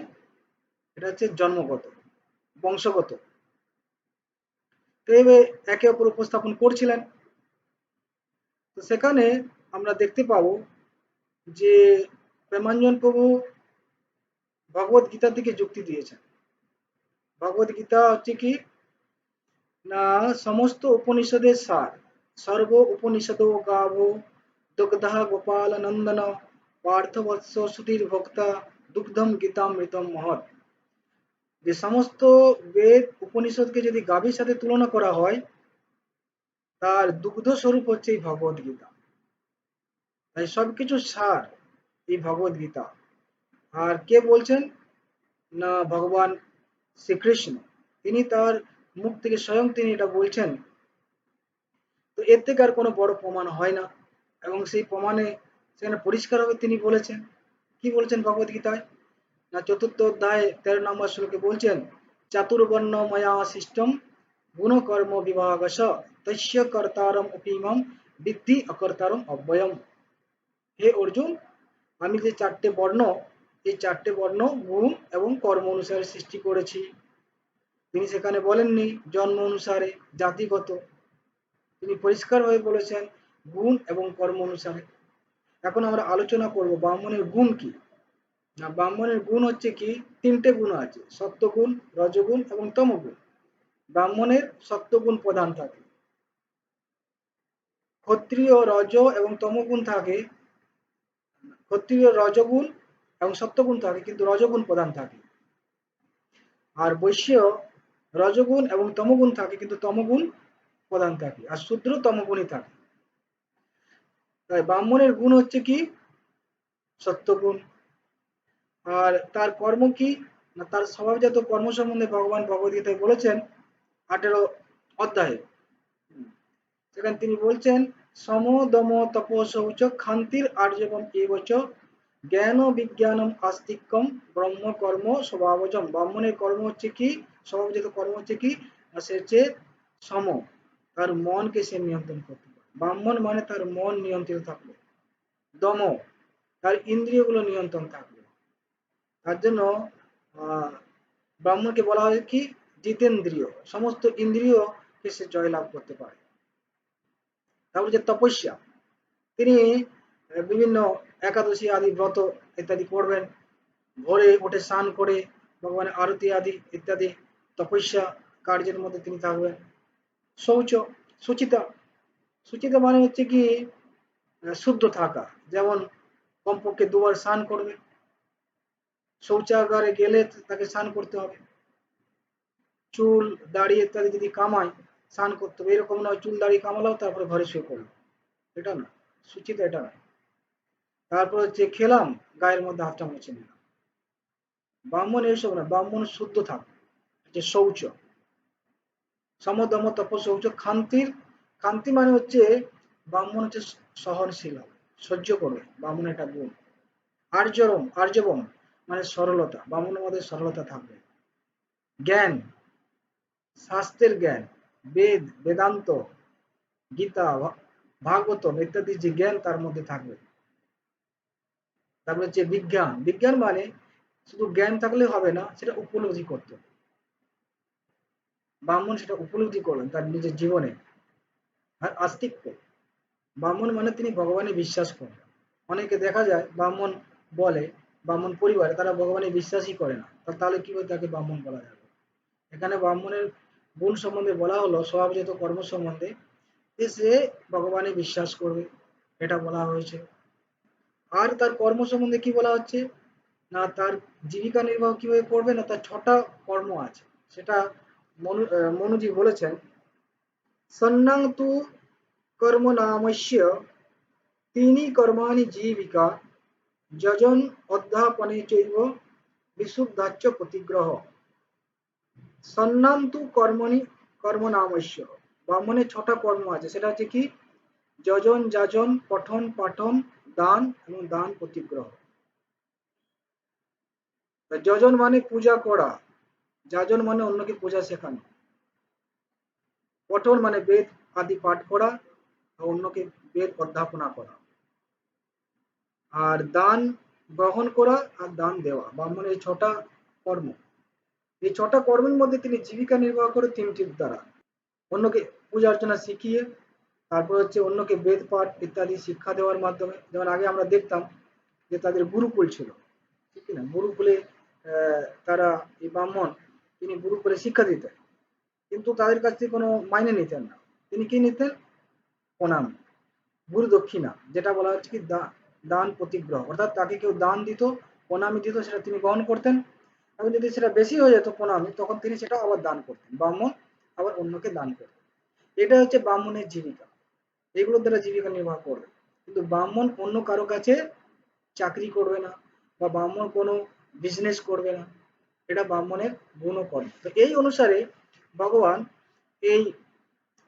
এটা হচ্ছে জন্মগত, বংশগত। তো এইভাবে একে অপর উপস্থাপন করছিলেন। তো সেখানে আমরা দেখতে পাবো যে প্রেমাঞ্জন প্রভু ভগবত গীতার দিকে যুক্তি দিয়েছেন। ভগবত গীতা হচ্ছে কি না, সমস্ত উপনিষদের সার, সর্ব উপনিষদ গাভ দুগ্ধ গোপাল নন্দন পার্থবৎস সুধীর ভোক্তা দুগ্ধম গীতামৃতম মহৎ। যে সমস্ত বেদ উপনিষদকে যদি গাভীর সাথে তুলনা করা হয়, তার দুগ্ধ স্বরূপ হচ্ছে এই ভগবত গীতা। তাই সবকিছু সার এই ভগবত গীতা। আর কে বলছেন না, ভগবান শ্রীকৃষ্ণ, তিনি তার মুখ থেকে স্বয়ং তিনি এটা বলছেন। তো এর থেকে আর কোনো বড় প্রমাণ হয় না, এবং সেই প্রমাণে সেখানে পরিষ্কারভাবে তিনি বলেছেন। কি বলছেন ভগবত গীতায় না, 4th অধ্যায় 13 নম্বর শ্লোকে বলছেন, চাতুর্বর্ণ ময়া সিস্টম গুণকর্ম বিভাগশ তস্য কর্তারম অপিমম বিদ্ধি অকর্তারম অব্যয়ম। হে অর্জুন, আমি যে চারটে বর্ণ, এই চারটে বর্ণ গুণ এবং কর্ম অনুসারে সৃষ্টি করেছি। তিনি সেখানে বলেননি জন্ম অনুসারে, জাতিগত। তিনি পরিষ্কারভাবে বলেছেন গুণ এবং কর্ম অনুসারে। এখন আমরা আলোচনা করব ব্রাহ্মণের গুণ কি। না, ব্রাহ্মণের গুণ হচ্ছে কি, তিনটে গুণ আছে, সত্যগুণ, রজগুণ এবং তমগুণ। ব্রাহ্মণের সত্যগুণ প্রধান থাকে, ক্ষত্রিয় রজ এবং তমগুণ থাকে, ক্ষত্রিয় রজগুণ এবং সত্যগুণ থাকে, কিন্তু রজগুণ প্রধান থাকে। আর বৈশ্য রজগুণ এবং তমগুণ থাকে, কিন্তু তমগুণ প্রধান থাকে। আর শূদ্র তমগুণই থাকে। তাই ব্রাহ্মণের গুণ হচ্ছে কি, সত্যগুণ। আর তার কর্ম কি, না তার স্বভাবজাত কর্ম সম্বন্ধে ভগবান ভগবদ্গীতায় বলেছেন 18 অধ্যায়ে। সেখানে তিনি বলছেন সম দম তপ শৌচ ক্ষান্তির আর্জবম এবচ জ্ঞান বিজ্ঞানম আস্তিক্যম ব্রহ্ম কর্ম স্বভাবজম। ব্রাহ্মণের কর্ম হচ্ছে কি, স্বভাবজাত কর্ম হচ্ছে কি, আর সে হচ্ছে সম, তার মনকে সে নিয়ন্ত্রণ করতে পারে। ব্রাহ্মণ মানে তার মন নিয়ন্ত্রিত থাকবে। দম, তার ইন্দ্রিয়গুলো নিয়ন্ত্রণ থাকবে। তার জন্য আহ ব্রাহ্মণকে বলা হয় কি, জিতেন্দ্রিয়, সমস্ত ইন্দ্রিয়কে সে জয়লাভ করতে পারে। তারপর যে তপস্যা, তিনি বিভিন্ন একাদশী আদি ব্রত ইত্যাদি করবেন, ভোরে উঠে স্নান করে ভগবানের আরতি আদি ইত্যাদি তপস্যা কার্যের মধ্যে তিনি থাকবেন। শৌচ, সুচিতা, সুচিতা মানে হচ্ছে কি শুদ্ধ থাকা, যেমন কমপক্ষে 2 বার স্নান করবে, শৌচাগারে গেলে তাকে স্নান করতে হবে। চুল দাড়ি ইত্যাদি যদি কামায়, স্নান করতে হবে, এরকম নয় চুল দাড়ি কামালাও তারপরে ঘরে শুয়ে পড়লো, এটা না, সুচিতা এটা না। তারপর হচ্ছে খেলাম, গায়ের মধ্যে হাতটা মুছে নিলাম। ব্রাহ্মণ এইসব না, ব্রাহ্মণ শুদ্ধ থাকবে, যে শৌচ। সমদম তপ শৌচ ক্ষান্তির, ক্ষান্তি মানে হচ্ছে ব্রাহ্মণ হচ্ছে সহনশীল হবে, সহ্য করবে, ব্রাহ্মণ একটা গুণ। আর্যরম, আর্যবম মানে সরলতা, ব্রাহ্মণের মধ্যে সরলতা থাকবে। জ্ঞান, শাস্ত্রের জ্ঞান, বেদ বেদান্ত গীতা ভাগবতম ইত্যাদি যে জ্ঞান তার মধ্যে থাকবে। তারপরে হচ্ছে বিজ্ঞান, বিজ্ঞান মানে শুধু জ্ঞান থাকলে হবে না, সেটা উপলব্ধি করতে হবে। ব্রাহ্মণ সেটা উপলব্ধি করবেন তার নিজের জীবনে। আর আস্তিক্য, ব্রাহ্মণ মানে তিনি ভগবানে বিশ্বাস করেন। অনেকে দেখা যায় ব্রাহ্মণ বলে, ব্রাহ্মণ পরিবারে তারা ভগবানে বিশ্বাসই করে না, তাহলে কিভাবে তাকে ব্রাহ্মণ বলা যাবে। এখানে ব্রাহ্মণের গুণ সম্বন্ধে বলা হলো স্বভাবজাত কর্ম সম্বন্ধে, যে সে ভগবানে বিশ্বাস করবে, এটা বলা হয়েছে। আর তার কর্ম সম্বন্ধে কি বলা হচ্ছে, না তার জীবিকা নির্বাহ কিভাবে করবে, না তার 6টা কর্ম আছে। সেটা মনুজি বলেছেন সন্ন্যাং তু কর্ম নামস্য তিনি কর্মাণি জীবিকা যজন অধ্যাপনে চৈব বিশুদ্ধাচ্চ প্রতিগ্রহ। সন্ন্যাং তু কর্মণি কর্ম নামস্য, ব্রাহ্মণের 6টা কর্ম আছে, সেটা হচ্ছে কি যজন যাজন পঠন পাঠন দান এবং দান প্রতিগ্রহ। যজন মানে পূজা করা, যাজন মানে অন্যকে পূজা শেখানো, পঠন মানে বেদ আদি পাঠ করা, অন্যকে বেদ অধ্যাপনা করা, আর দান গ্রহণ করা আর দান দেওয়া। ব্রাহ্মণের এই 6টা কর্ম, এই 6টা কর্মের মধ্যে তিনি জীবিকা নির্বাহ করে 3টির দ্বারা অন্যকে পূজা অর্চনা শিখিয়ে, তারপর হচ্ছে অন্যকে বেদ পাঠ ইত্যাদি শিক্ষা দেওয়ার মাধ্যমে। যেমন আগে আমরা দেখতাম যে তাদের গুরুকুল ছিল, ঠিক না, গুরুকুলে তারা এই ব্রাহ্মণ তিনি গুরুকুলে শিক্ষা দিতেন, কিন্তু তাদের কাছ থেকে কোনো মাইনে নিতেন না। তিনি কি নিতেন, প্রণাম, গুরু দক্ষিণা, যেটা বলা হচ্ছে কি দান প্রতিগ্রহ, অর্থাৎ তাকে কেউ দান দিত, প্রণামী দিত, সেটা তিনি গ্রহণ করতেন, এবং যদি সেটা বেশি হয়ে যেত প্রণামী, তখন তিনি সেটা আবার দান করতেন, ব্রাহ্মণ আবার অন্যকে দান করতেন। এটা হচ্ছে ব্রাহ্মণের জীবিকা, এগুলোর দ্বারা জীবিকা নির্বাহ করবে। কিন্তু ব্রাহ্মণ অন্য কারো কাছে চাকরি করবে না, বা ব্রাহ্মণ কোনো বিজনেস করবে না, এটা ব্রাহ্মণের গুণকর্ম। তো এই অনুসারে ভগবান এই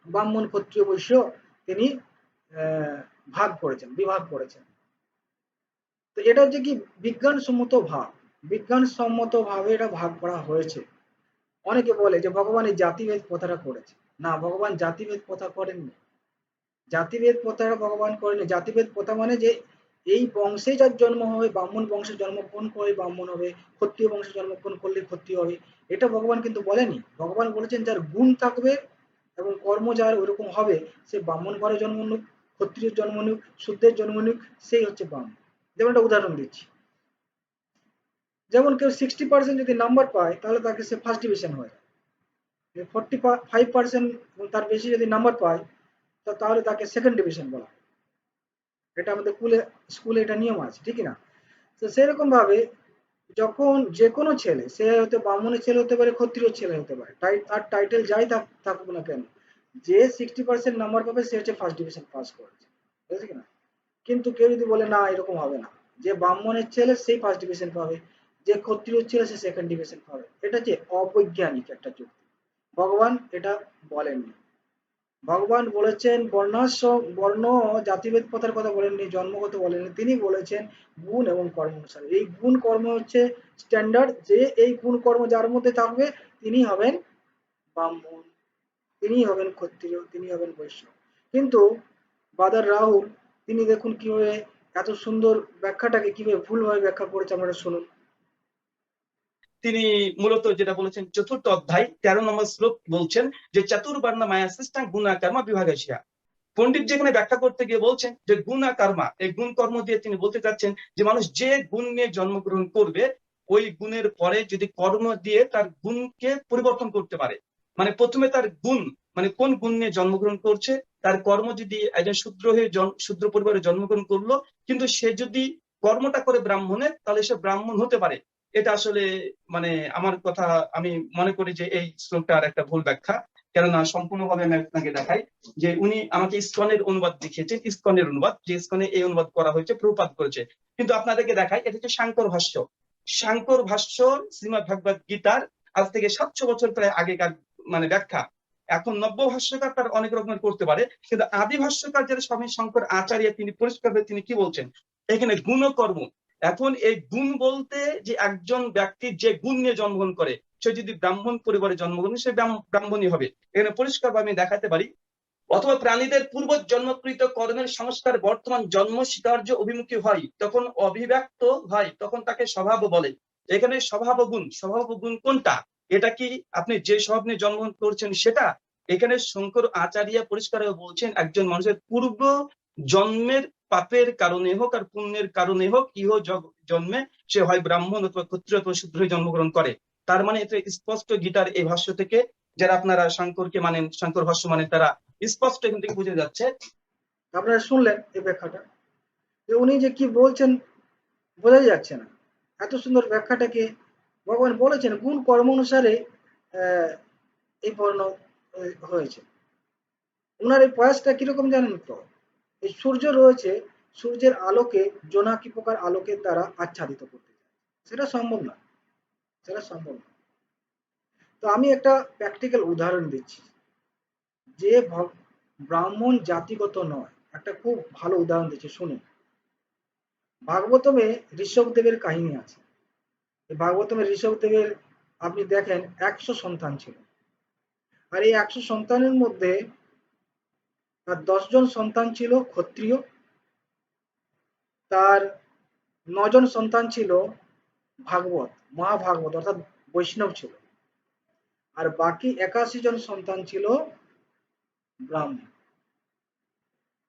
ব্রাহ্মণ ক্ষত্রিয় বৈশ্য তিনি ভাগ করেছেন, বিভাগ করেছেন। তো এটা হচ্ছে কি বিজ্ঞানসম্মত ভাব, বিজ্ঞানসম্মত ভাবে এটা ভাগ করা হয়েছে। অনেকে বলে যে ভগবান এই জাতিভেদ প্রথাটা করেছে। না, ভগবান জাতিভেদ প্রথা করেননি। জাতিভেদ প্রথাটা ভগবান করেনি। জাতিভেদ প্রথা মানে যে এই বংশে যার জন্ম হবে, ব্রাহ্মণ বংশে জন্মগ্রহণ করে ব্রাহ্মণ হবে, ক্ষত্রিয় বংশে জন্মগ্রহণ করলে ক্ষত্রিয় হবে, এটা ভগবান কিন্তু বলেনি। ভগবান বলেছেন যার গুণ থাকবে এবং কর্ম যার ওরকম হবে, সে ব্রাহ্মণ ঘরে জন্ম নিক, ক্ষত্রিয়ের জন্ম নিক, শূদ্রের জন্ম নিক, সেই হচ্ছে ব্রাহ্মণ। যেমন একটা উদাহরণ দিচ্ছি, যেমন কেউ 60% যদি নাম্বার পায় তাহলে তাকে সে ফার্স্ট ডিভিশন হয়। 45% তার বেশি যদি নাম্বার পায় তাহলে তাকে সেকেন্ড ডিভিশন বলা হয়। এটা আমাদের স্কুলে এটা নিয়ম আছে, ঠিক না? তো সেরকম ভাবে যখন যে কোনো ছেলে, সে হতে ব্রাহ্মণের ছেলে হতে পারে, ক্ষত্রিয় ছেলে হতে পারে, তার টাইটেল যাই থাকুক না কেন, যে 60% নাম্বার পাবে সে হচ্ছে ফার্স্ট ডিভিশন পাস করেছে, বুঝেছি কিনা? কিন্তু কেউ যদি বলে না এরকম হবে না, যে ব্রাহ্মণের ছেলে সেই ফার্স্ট ডিভিশন পাবে, যে ক্ষত্রিয় ছেলে সে সেকেন্ড ডিভিশন পাবে, এটা যে অবৈজ্ঞানিক একটা যুক্তি। ভগবান এটা বলেননি। ভগবান বলেছেন বর্ণ জাতিভেদ প্রথার কথা বলেননি, জন্মগত বলেননি, তিনি বলেছেন গুণ এবং কর্ম অনুসারে। এই গুণ কর্ম হচ্ছে স্ট্যান্ডার্ড, যে এই গুণ কর্ম যার মধ্যে থাকবে তিনি হবেন ব্রাহ্মণ, তিনি হবেন ক্ষত্রিয়, তিনি হবেন বৈশ্য। কিন্তু বাদার রাহুল, তিনি দেখুন কিভাবে এত সুন্দর ব্যাখ্যাটাকে কিভাবে ভুলভাবে ব্যাখ্যা করেছে, আমরা শুনুন। তিনি মূলত যেটা বলেছেন 4th অধ্যায় 13 নম্বর শ্লোক বলছেন যে চতুর্বর্ণ মায়া সৃষ্টাং গুণা কর্ম বিভাগস্য। পণ্ডিত যেখানে ব্যাখ্যা করতে গিয়ে বলছেন যে গুণা কর্মা, এই গুণ কর্ম দিয়ে তিনি বলতে চাচ্ছেন যে মানুষ যে গুণ নিয়ে জন্মগ্রহণ করবে, ওই গুণের পরে যদি কর্ম দিয়ে তার গুণকে পরিবর্তন করতে পারে, মানে প্রথমে তার গুণ, মানে কোন গুণ নিয়ে জন্মগ্রহণ করছে, তার কর্ম যদি একজন শূদ্র হয়ে শূদ্র পরিবারে জন্মগ্রহণ করলো, কিন্তু সে যদি কর্মটা করে ব্রাহ্মণের, তাহলে সে ব্রাহ্মণ হতে পারে। এটা আসলে মানে আমার কথা, আমি মনে করি যে এই শ্লোকটার একটা ভুল ব্যাখ্যা। কেননা সম্পূর্ণভাবে আমি আপনাকে দেখাই যে উনি আমাকে ইসকনের অনুবাদ দেখিয়েছেন, ইসকনের অনুবাদ, যে ইসকনে এই অনুবাদ করা হয়েছে, প্রভুপাদ করেছে। কিন্তু আপনাদেরকে দেখাই, এটা হচ্ছে শাঙ্কর ভাষ্য। শাঙ্কর ভাষ্য শ্রীমদ ভগবত গীতার আজ থেকে 700 বছর প্রায় আগেকার মানে ব্যাখ্যা। এখন নব্য ভাষ্যকার তার অনেক রকমের করতে পারে, কিন্তু আদি ভাষ্যকার যেটা স্বামী শঙ্কর আচার্য, তিনি পরিষ্কারভাবে তিনি কি বলছেন এখানে গুণ কর্ম। এখন এই গুণ বলতে যে একজন ব্যক্তি যে গুণ নিয়ে জন্মগ্রহণ করে, সে যদি ব্রাহ্মণ পরিবারে জন্মগ্রহণ, সে ব্রাহ্মণই হবে। এখানে পরিষ্কারভাবে আমি দেখাতে পারি। অথবা প্রাণীদের পূর্ব জন্মকৃত কর্মের সংস্কার বর্তমান জন্ম স্বীকার্য অভিমুখী হয়, তখন অভিব্যক্ত হয়, তখন তাকে স্বভাব বলে। এখানে স্বভাব গুণ কোনটা? এটা কি আপনি যে স্বভাব নিয়ে জন্মগ্রহণ করছেন সেটা? এখানে শঙ্কর আচার্য পরিষ্কার বলছেন একজন মানুষের পূর্ব জন্মের পাপের কারণে হোক আর পুণ্যের কারণে হোক, ইহ জন্মে সে হয় ব্রাহ্মণ অথবা ক্ষত্রিয় অথবা শূদ্র জন্মগ্রহণ করে। তার মানে এটা স্পষ্ট গীতার এই ভাষ্য থেকে, যারা আপনারা শঙ্করকে মানেন, শঙ্কর ভাষ্য মানেন, তারা স্পষ্ট এখান থেকে বুঝে যাচ্ছে। আপনারা শুনলেন এই ব্যাখ্যাটা, যে উনি যে কি বলছেন বোঝাই যাচ্ছে না। এত সুন্দর ব্যাখ্যাটাকে ভগবান বলেছেন গুণ কর্ম অনুসারে আহ, এই বর্ণ হয়েছে। ওনার এই প্রয়াসটা কিরকম জানেন তো? এই সূর্য রয়েছে, সূর্যের আলোকে জোনাকি পোকার আলোকের দ্বারা আচ্ছাদিত করতে চায়, সেটা সম্ভব না, সেটা সম্ভব না। তো আমি একটা প্র্যাকটিক্যাল উদাহরণ দিচ্ছি, যে ব্রাহ্মণ জাতিগত নয়, একটা খুব ভালো উদাহরণ দিচ্ছি, শুনুন। ভাগবতমে ঋষভদেবের কাহিনী আছে। ভাগবতমে ঋষভদেবের আপনি দেখেন 100 সন্তান ছিল, আর এই 100 সন্তানের মধ্যে তার 10 জন সন্তান ছিল ক্ষত্রিয়, তার 9 জন সন্তান ছিল ভাগবত, মহাভাগবত অর্থাৎ বৈষ্ণব ছিল, আর বাকি 81 জন সন্তান ছিল ব্রাহ্মণ।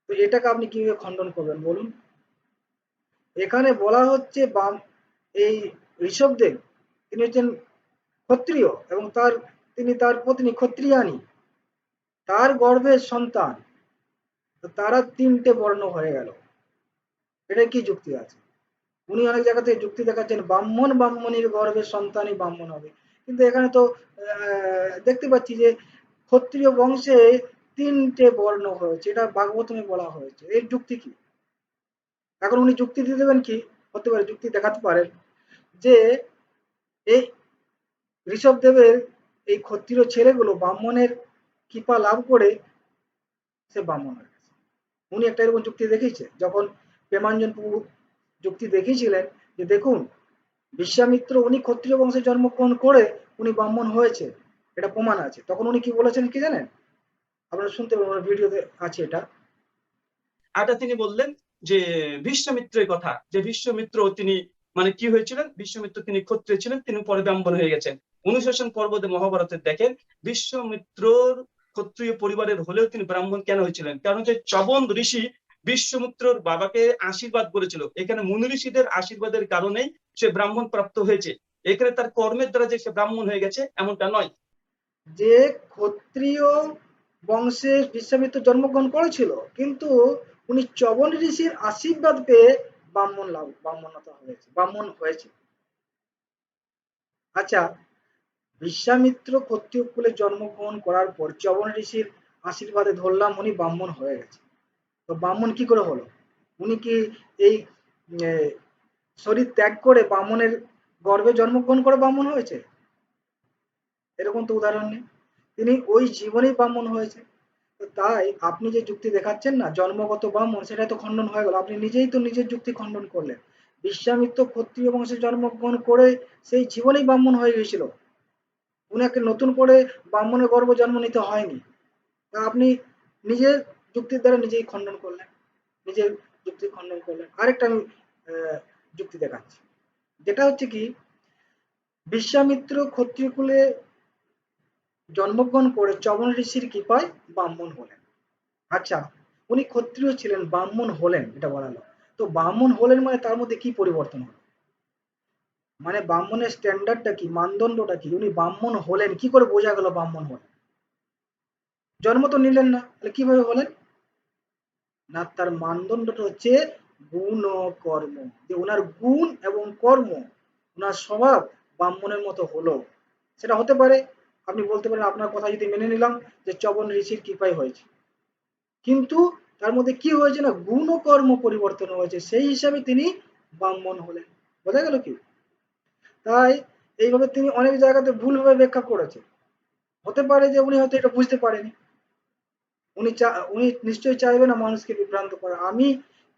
তো এটাকে আপনি কিভাবে খণ্ডন করবেন বলুন? এখানে বলা হচ্ছে এই ঋষভদেব তিনি হচ্ছেন ক্ষত্রিয় এবং তিনি তার পত্নী ক্ষত্রিয়ানী, তার গর্ভের সন্তান, তো তারা 3টে বর্ণ হয়ে গেল। এটা কি যুক্তি আছে? উনি অনেক জায়গা থেকে যুক্তি দেখাচ্ছেন ব্রাহ্মণীর গর্ভের সন্তানই ব্রাহ্মণ হবে, কিন্তু এখানে তো দেখতে পাচ্ছি যে ক্ষত্রিয় বংশে 3টে বর্ণ হয়েছে, এটা ভাগবতমে বলা হয়েছে, এর যুক্তি কি? এখন উনি যুক্তি দিয়ে দেবেন কি, হতে পারে যুক্তি দেখাতে পারেন যে এই ঋষভদেবের এই ক্ষত্রিয় ছেলেগুলো ব্রাহ্মণের কৃপা লাভ করে সে ব্রাহ্মণ হয়ে গেছে। উনি একটা এরকম যুক্তি দেখিয়েছে, যখন প্রেমাঞ্জন প্রভু যুক্তি দেখিয়েছিলেন যে দেখুন বিশ্বামিত্র উনি ক্ষত্রিয় বংশে জন্মগ্রহণ করে উনি ব্রাহ্মণ হয়েছে, এটা প্রমাণ আছে। তখন উনি কি বলেছেন কি জানেন? আপনারা শুনতে পাবেন, ভিডিওতে আছে এটা। এটা তিনি বললেন যে বিশ্বমিত্রের কথা, যে বিশ্বমিত্র তিনি মানে কি হয়েছিলেন, বিশ্বমিত্র তিনি ক্ষত্রিয় ছিলেন, তিনি পরে ব্রাহ্মণ হয়ে গেছেন। অনুশাসন পর্বতে মহাভারতের দেখেন বিশ্বমিত্রর ক্ষত্রিয় পরিবারের হলেও তিনি ব্রাহ্মণ কেন হয়েছিলেন, কারণ যে চবন ঋষি বিশ্বমিত্রর বাবাকে আশীর্বাদ করেছিল, এখানে মুনি ঋষিদের আশীর্বাদের কারণেই সে ব্রাহ্মণ প্রাপ্ত হয়েছে। এখানে তার কর্মের দ্বারা যে সে ব্রাহ্মণ হয়ে গেছে এমনটা নয়। যে ক্ষত্রিয় বংশে বিশ্বামিত্র জন্মগ্রহণ করেছিল, কিন্তু উনি চবন ঋষির আশীর্বাদ পেয়ে ব্রাহ্মণ হয়েছে। আচ্ছা, বিশ্বামিত্র ক্ষত্রিয় কুলে জন্মগ্রহণ করার পর চবন ঋষির আশীর্বাদে ধরলাম উনি ব্রাহ্মণ হয়ে গেছে। তো ব্রাহ্মণ কি করে হলো? উনি কি এই আহ, শরীর ত্যাগ করে ব্রাহ্মণের গর্ভে জন্মগ্রহণ করে ব্রাহ্মণ হয়েছে? এরকম তো উদাহরণ নেই। তিনি ওই জীবনেই ব্রাহ্মণ হয়েছে। তো তাই আপনি যে যুক্তি দেখাচ্ছেন না জন্মগত ব্রাহ্মণ, সেটা তো খণ্ডন হয়ে গেল। আপনি নিজেই তো নিজের যুক্তি খণ্ডন করলেন। বিশ্বামিত্র ক্ষত্রিয় বংশে জন্মগ্রহণ করে সেই জীবনেই ব্রাহ্মণ হয়ে গেছিল। উনাকে নতুন করে ব্রাহ্মণের গর্ভে জন্ম নিতে হয়নি। তা আপনি নিজের যুক্তির দ্বারা নিজেই খণ্ডন করলেন, নিজের যুক্তি খণ্ডন করলেন। আরেকটা আমি যুক্তি দেখাচ্ছি, যেটা হচ্ছে কি, বিশ্বামিত্র ক্ষত্রিয় কুলে জন্মগ্রহণ করে চবন ঋষির কৃপায় ব্রাহ্মণ হলেন। আচ্ছা, উনি ক্ষত্রিয় ছিলেন, ব্রাহ্মণ হলেন, এটা বলা হলো। তো ব্রাহ্মণ হলেন মানে তার মধ্যে কি পরিবর্তন হলো? মানে ব্রাহ্মণের স্ট্যান্ডার্ডটা কি, মানদণ্ডটা কি? উনি ব্রাহ্মণ হলেন, কি করে বোঝা গেল ব্রাহ্মণ হলেন? জন্ম তো নিলেন না, তাহলে কিভাবে হলেন? না, তার মানদণ্ডটা হচ্ছে গুণ ও কর্ম। যে ওনার গুণ এবং কর্ম, ওনার স্বভাব ব্রাহ্মণের মতো হলো। সেটা হতে পারে, আপনি বলতে পারেন, আপনার কথা যদি মেনে নিলাম যে চবন ঋষির কৃপায় হয়েছে, কিন্তু তার মধ্যে কি হয়েছে না, গুণ ও কর্ম পরিবর্তন হয়েছে, সেই হিসাবে তিনি ব্রাহ্মণ হলেন। বোঝা গেল কি? তাই এইভাবে তিনি অনেক জায়গাতে ভুলভাবে ব্যাখ্যা করেছে। হতে পারে যে উনি হয়তো এটা বুঝতে পারেনি। উনি নিশ্চয়ই চাইবে না মানুষকে বিভ্রান্ত করা। আমি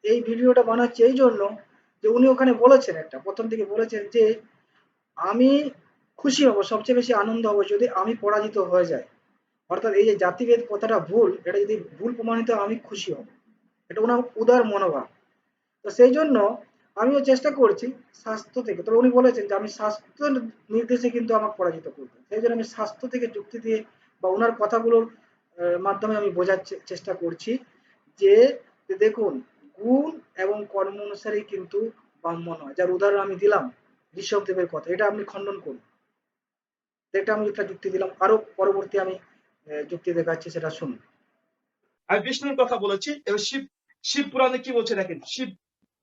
এই ভিডিওটা বানাচ্ছি এই জন্য যে উনি ওখানে বলেছেন, একটা প্রথম দিকে বলেছেন যে আমি খুশি হব, সবচেয়ে বেশি আনন্দ হব যদি আমি পরাজিত হয়ে যাই। অর্থাৎ এই যে জাতিভেদ কথাটা ভুল, এটা যদি ভুল প্রমাণিত হয়, আমি খুশি হব। এটা ওনার উদার মনোভাব। তো সেই জন্য আমিও চেষ্টা করছি স্বাস্থ্য থেকে। তবে উনি বলেছেন যে আমি স্বাস্থ্য নির্দেশে কিন্তু আমাকে পরাজিত করতে, সেই জন্য আমি স্বাস্থ্য থেকে যুক্তি দিয়ে বা ওনার কথাগুলোর মাধ্যমে আমি বোঝার চেষ্টা করছি যে দেখুন, গুণ এবং কর্ম অনুসারেই কিন্তু ব্রাহ্মণ হয়। যার উদাহরণ আমি দিলাম ঋষভদেবের কথা, এটা আপনি খণ্ডন করুন। এটা আমি একটা যুক্তি দিলাম, আরো পরবর্তী আমি যুক্তি দেখাচ্ছি, সেটা শুনুন। আমি বিষ্ণুর কথা বলেছি, এবার শিব, শিব পুরাণে কি বলছে দেখেন। শিব,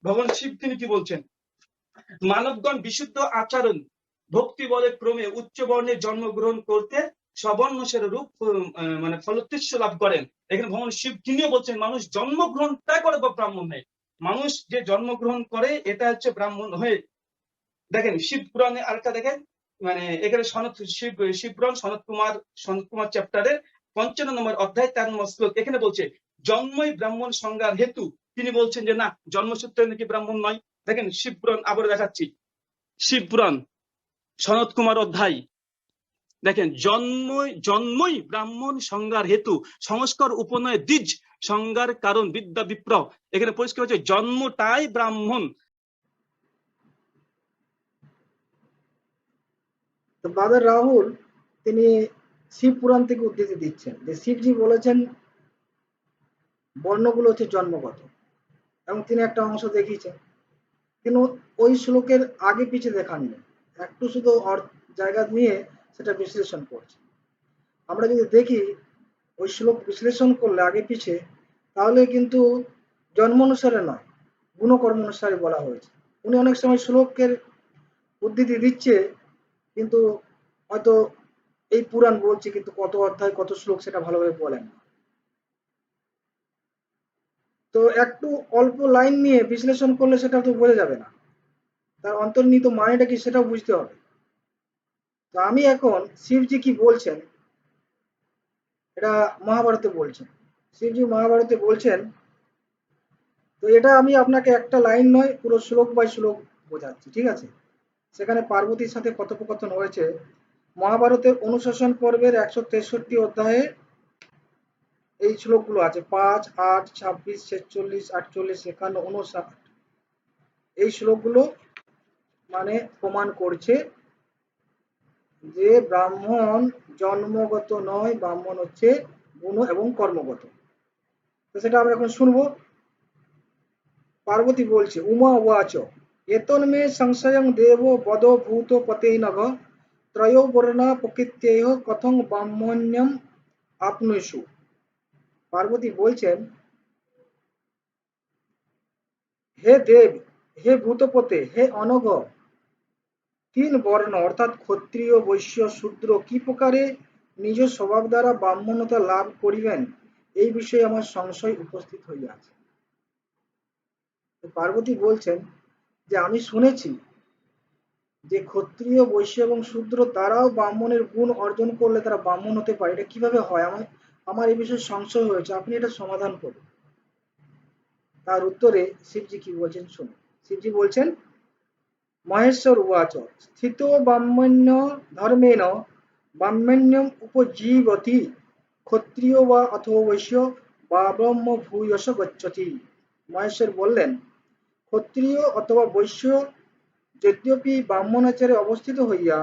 ভগবান শিব তিনি কি বলছেন, মানবগণ বিশুদ্ধ আচরণ ভক্তি বলে ক্রমে উচ্চ বর্ণে জন্মগ্রহণ করতে সবর্ণসের রূপ মানে ফলোৎকৃষ্ট লাভ করেন। এখানে ভগবান শিব তিনিও বলছেন মানুষ জন্মগ্রহণটা করে ব্রাহ্মণ নেই, মানুষ যে জন্মগ্রহণ করে এটা হচ্ছে ব্রাহ্মণ হয়ে। দেখেন শিব পুরাণে আরেকটা দেখেন, মানে এখানে শিব পুরাণ সনত কুমার চ্যাপ্টারের 55 নম্বর অধ্যায় 13 নম্বর শ্লোক, এখানে বলছে জন্মই ব্রাহ্মণ সংজ্ঞার হেতু। তিনি বলছেন যে না, জন্মসূত্রে নাকি ব্রাহ্মণ নয়। দেখেন শিব পুরাণ আবার দেখাচ্ছি, শিব পুরাণ সনত কুমার অধ্যায় দেখেন, জন্মই ব্রাহ্মণ সংজ্ঞার হেতু, সংস্কার উপনয় দ্বিজ সংজ্ঞার কারণ বিদ্যা বিপ্র। এখানে পরিষ্কার হচ্ছে জন্মটাই ব্রাহ্মণ। তো ব্রাদার রাহুল তিনি শিব পুরাণ থেকে উদ্ধৃতি দিচ্ছেন যে শিবজি বলেছেন বর্ণগুলো হচ্ছে জন্মগত, এবং তিনি একটা অংশ দেখিয়েছেন। কিন্তু ওই শ্লোকের আগে পিছে দেখাননি, একটু শুধু জায়গা নিয়ে সেটা বিশ্লেষণ করছে। আমরা যদি দেখি ওই শ্লোক বিশ্লেষণ করলে আগে পিছে, তাহলে কিন্তু জন্ম অনুসারে নয়, গুণকর্ম অনুসারে বলা হয়েছে। উনি অনেক সময় শ্লোকের উদ্ধৃতি দিচ্ছে, কিন্তু হয়তো এই পুরাণ বলছে, কিন্তু কত অধ্যায় কত শ্লোক সেটা ভালোভাবে বলেন না। তো একটু অল্প লাইন নিয়ে বিশ্লেষণ করলে সেটা তো বোঝা যাবে না, তার অন্তর্নিহিত মানেটা কি সেটাও বুঝতে হবে। তো আমি এখন শিবজি কি বলছেন, এটা মহাভারতে বলছেন। শিবজি মহাভারতে বলছেন, তো এটা আমি আপনাকে একটা লাইন নয়, পুরো শ্লোক বাই শ্লোক বোঝাচ্ছি, ঠিক আছে? সেখানে পার্বতীর সাথে কথোপকথন হয়েছে মহাভারতের অনুশাসন পর্বের 163 অধ্যায়ে এই শ্লোকগুলো আছে 5, 8, 26, 46, 48, 51, 59। এই শ্লোকগুলো মানে প্রমাণ করছে যে ব্রাহ্মণ জন্মগত নয়, ব্রাহ্মণ হচ্ছে গুণ এবং কর্মগত। তো সেটা আমরা এখন শুনবো। পার্বতী বলছে, উমা উবাচ এতন্মে সংশয়ং দেব বদ ভূত পতে নগ ত্রয়ো বর্ণা প্রকৃত্যেহ কথং ব্রাহ্মণ্যম আপনুষু। পার্বতী বলছেন, হে দেব, হে ভূতপতে, হে অনঘ, তিন বর্ণ অর্থাৎ ক্ষত্রিয়, বৈশ্য, শূদ্র কি প্রকারে নিজ স্বভাব দ্বারা ব্রাহ্মণতা লাভ করিবেন, এই বিষয়ে আমার সংশয় উপস্থিত হইয়াছে। পার্বতী বলছেন যে আমি শুনেছি যে ক্ষত্রিয়, বৈশ্য এবং শূদ্র তারাও ব্রাহ্মণের গুণ অর্জন করলে তারা ব্রাহ্মণ হতে পারে। এটা কিভাবে হয়? আমার এই বিষয়ে সংশয় হয়েছে, আপনি এটা সমাধান করুন। তার উত্তরে শিবজি কি বলছেন শুনুন। শিবজি বলছেন, মহেশ্বর উবাচ স্থিত ব্রাহ্মণ্য ধর্মেণ ব্রাহ্মণ্যম উপজীবতি ক্ষত্রিয় বা অথবা বৈশ্য বা ব্রহ্ম ভূয়স গচ্ছতি। মহেশ্বর বললেন, ক্ষত্রিয় অথবা বৈশ্য যদ্যপি ব্রাহ্মণাচারে অবস্থিত হইয়া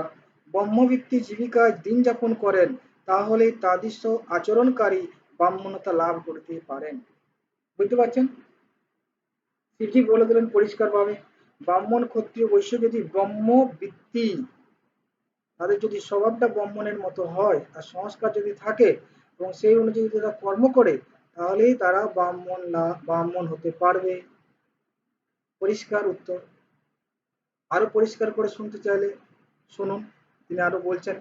ব্রহ্মভিত্তি জীবিকায় দিন যাপন করেন, তাহলে তাদৃশ আচরণকারী ব্রাহ্মণতা লাভ করতে পারেন। বুঝতে পারছেন? শিবজি বলে দিলেন পরিষ্কারভাবে, ব্রাহ্মণ, ক্ষত্রিয়, বৈশ্য যদি ব্রহ্মবৃত্তি, তাদের যদি স্বভাবটা ব্রাহ্মণের মতো হয় আর সংস্কার যদি থাকে এবং সেই অনুযায়ী যদি তারা কর্ম করে, তাহলেই তারা ব্রাহ্মণ হতে পারবে। পরিষ্কার উত্তর। আরো পরিষ্কার করে শুনতে চাইলে শুনুন, তিনি আরো বলছেন,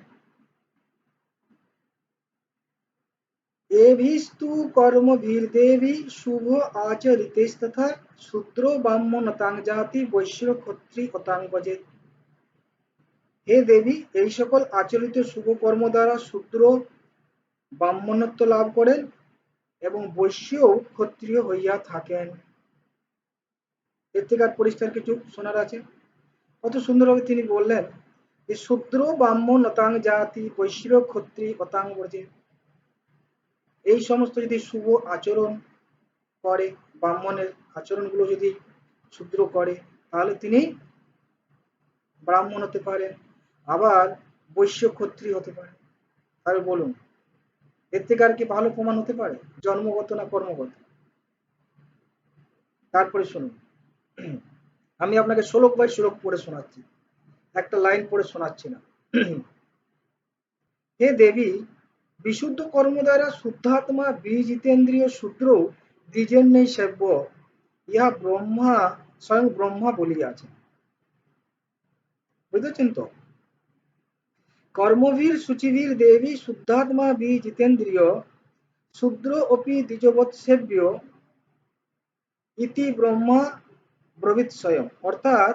एभिस्तु कर्मभिर्देवी शुभ आचरितेस्तथा शूद्रो ब्राह्मणतां जाति বৈশ্য ক্ষত্রি অতাং ভজে। হে দেবী, এই সকল আচরিত শুভ কর্ম দ্বারা শূদ্র ব্রাহ্মণত্ব লাভ করেন এবং বৈশ্যও ক্ষত্রিয় হইয়া থাকেন। এর থেকে আর পরিষ্কার কিছু শোনার আছে? কত সুন্দরভাবে তিনি বললেন যে শূদ্র ব্রাহ্মণ অতাং জাতি বৈশ্য ক্ষত্রি অতাং ভজে। এই সমস্ত যদি শুভ আচরণ করে, ব্রাহ্মণের আচরণগুলো যদি শূদ্র করে, তাহলে তিনি ব্রাহ্মণ হতে পারেন, আবার বৈশ্য ক্ষত্রিয় হতে পারে। তাহলে বলুন, এর থেকে আর কি ভালো প্রমাণ হতে পারে? জন্মগত না কর্মগত? তারপরে শুনুন, আমি আপনাকে শ্লোক বাই শ্লোক পড়ে শোনাচ্ছি, একটা লাইন পড়ে শোনাচ্ছি না। হে দেবী, বিশুদ্ধ কর্ম দ্বারা শুদ্ধাত্মা বীজিতেন্দ্রিয় শূদ্র দ্বিজের নেই সেব্য, ইহা ব্রহ্মা স্বয়ং ব্রহ্মা বলিয়াছেন। বুঝেছেন তো? কর্মভীর শুচিভীর দেবী শুদ্ধাত্মা বীজিতেন্দ্রিয় শূদ্র অপি দ্বিজবৎ সেব্য ইতি ব্রহ্মা ব্রবীত স্বয়ং। অর্থাৎ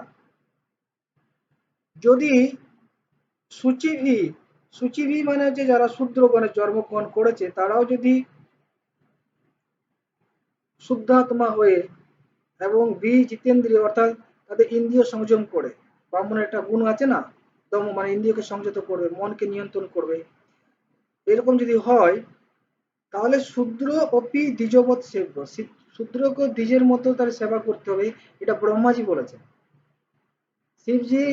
যদি শুচিভী, শুচিভী মানে হচ্ছে যারা শূদ্রগণে জন্মগ্রহণ করেছে, তারাও যদি শুদ্ধাত্মা হয়ে এবং জিতেন্দ্রিয় অর্থাৎ তাদের ইন্দ্রিয় সংযম করে, ব্রাহ্মণের একটা গুণ আছে না, দম মানে ইন্দ্রিয়কে সংযত করবে, মনকে নিয়ন্ত্রণ করবে, এরকম যদি হয়, তাহলে শূদ্র অপি দ্বিজবৎ সেব্য, শূদ্রকে দ্বিজের মতো তার সেবা করতে হবে। এটা ব্রহ্মাজি বলেছেন, শিবজি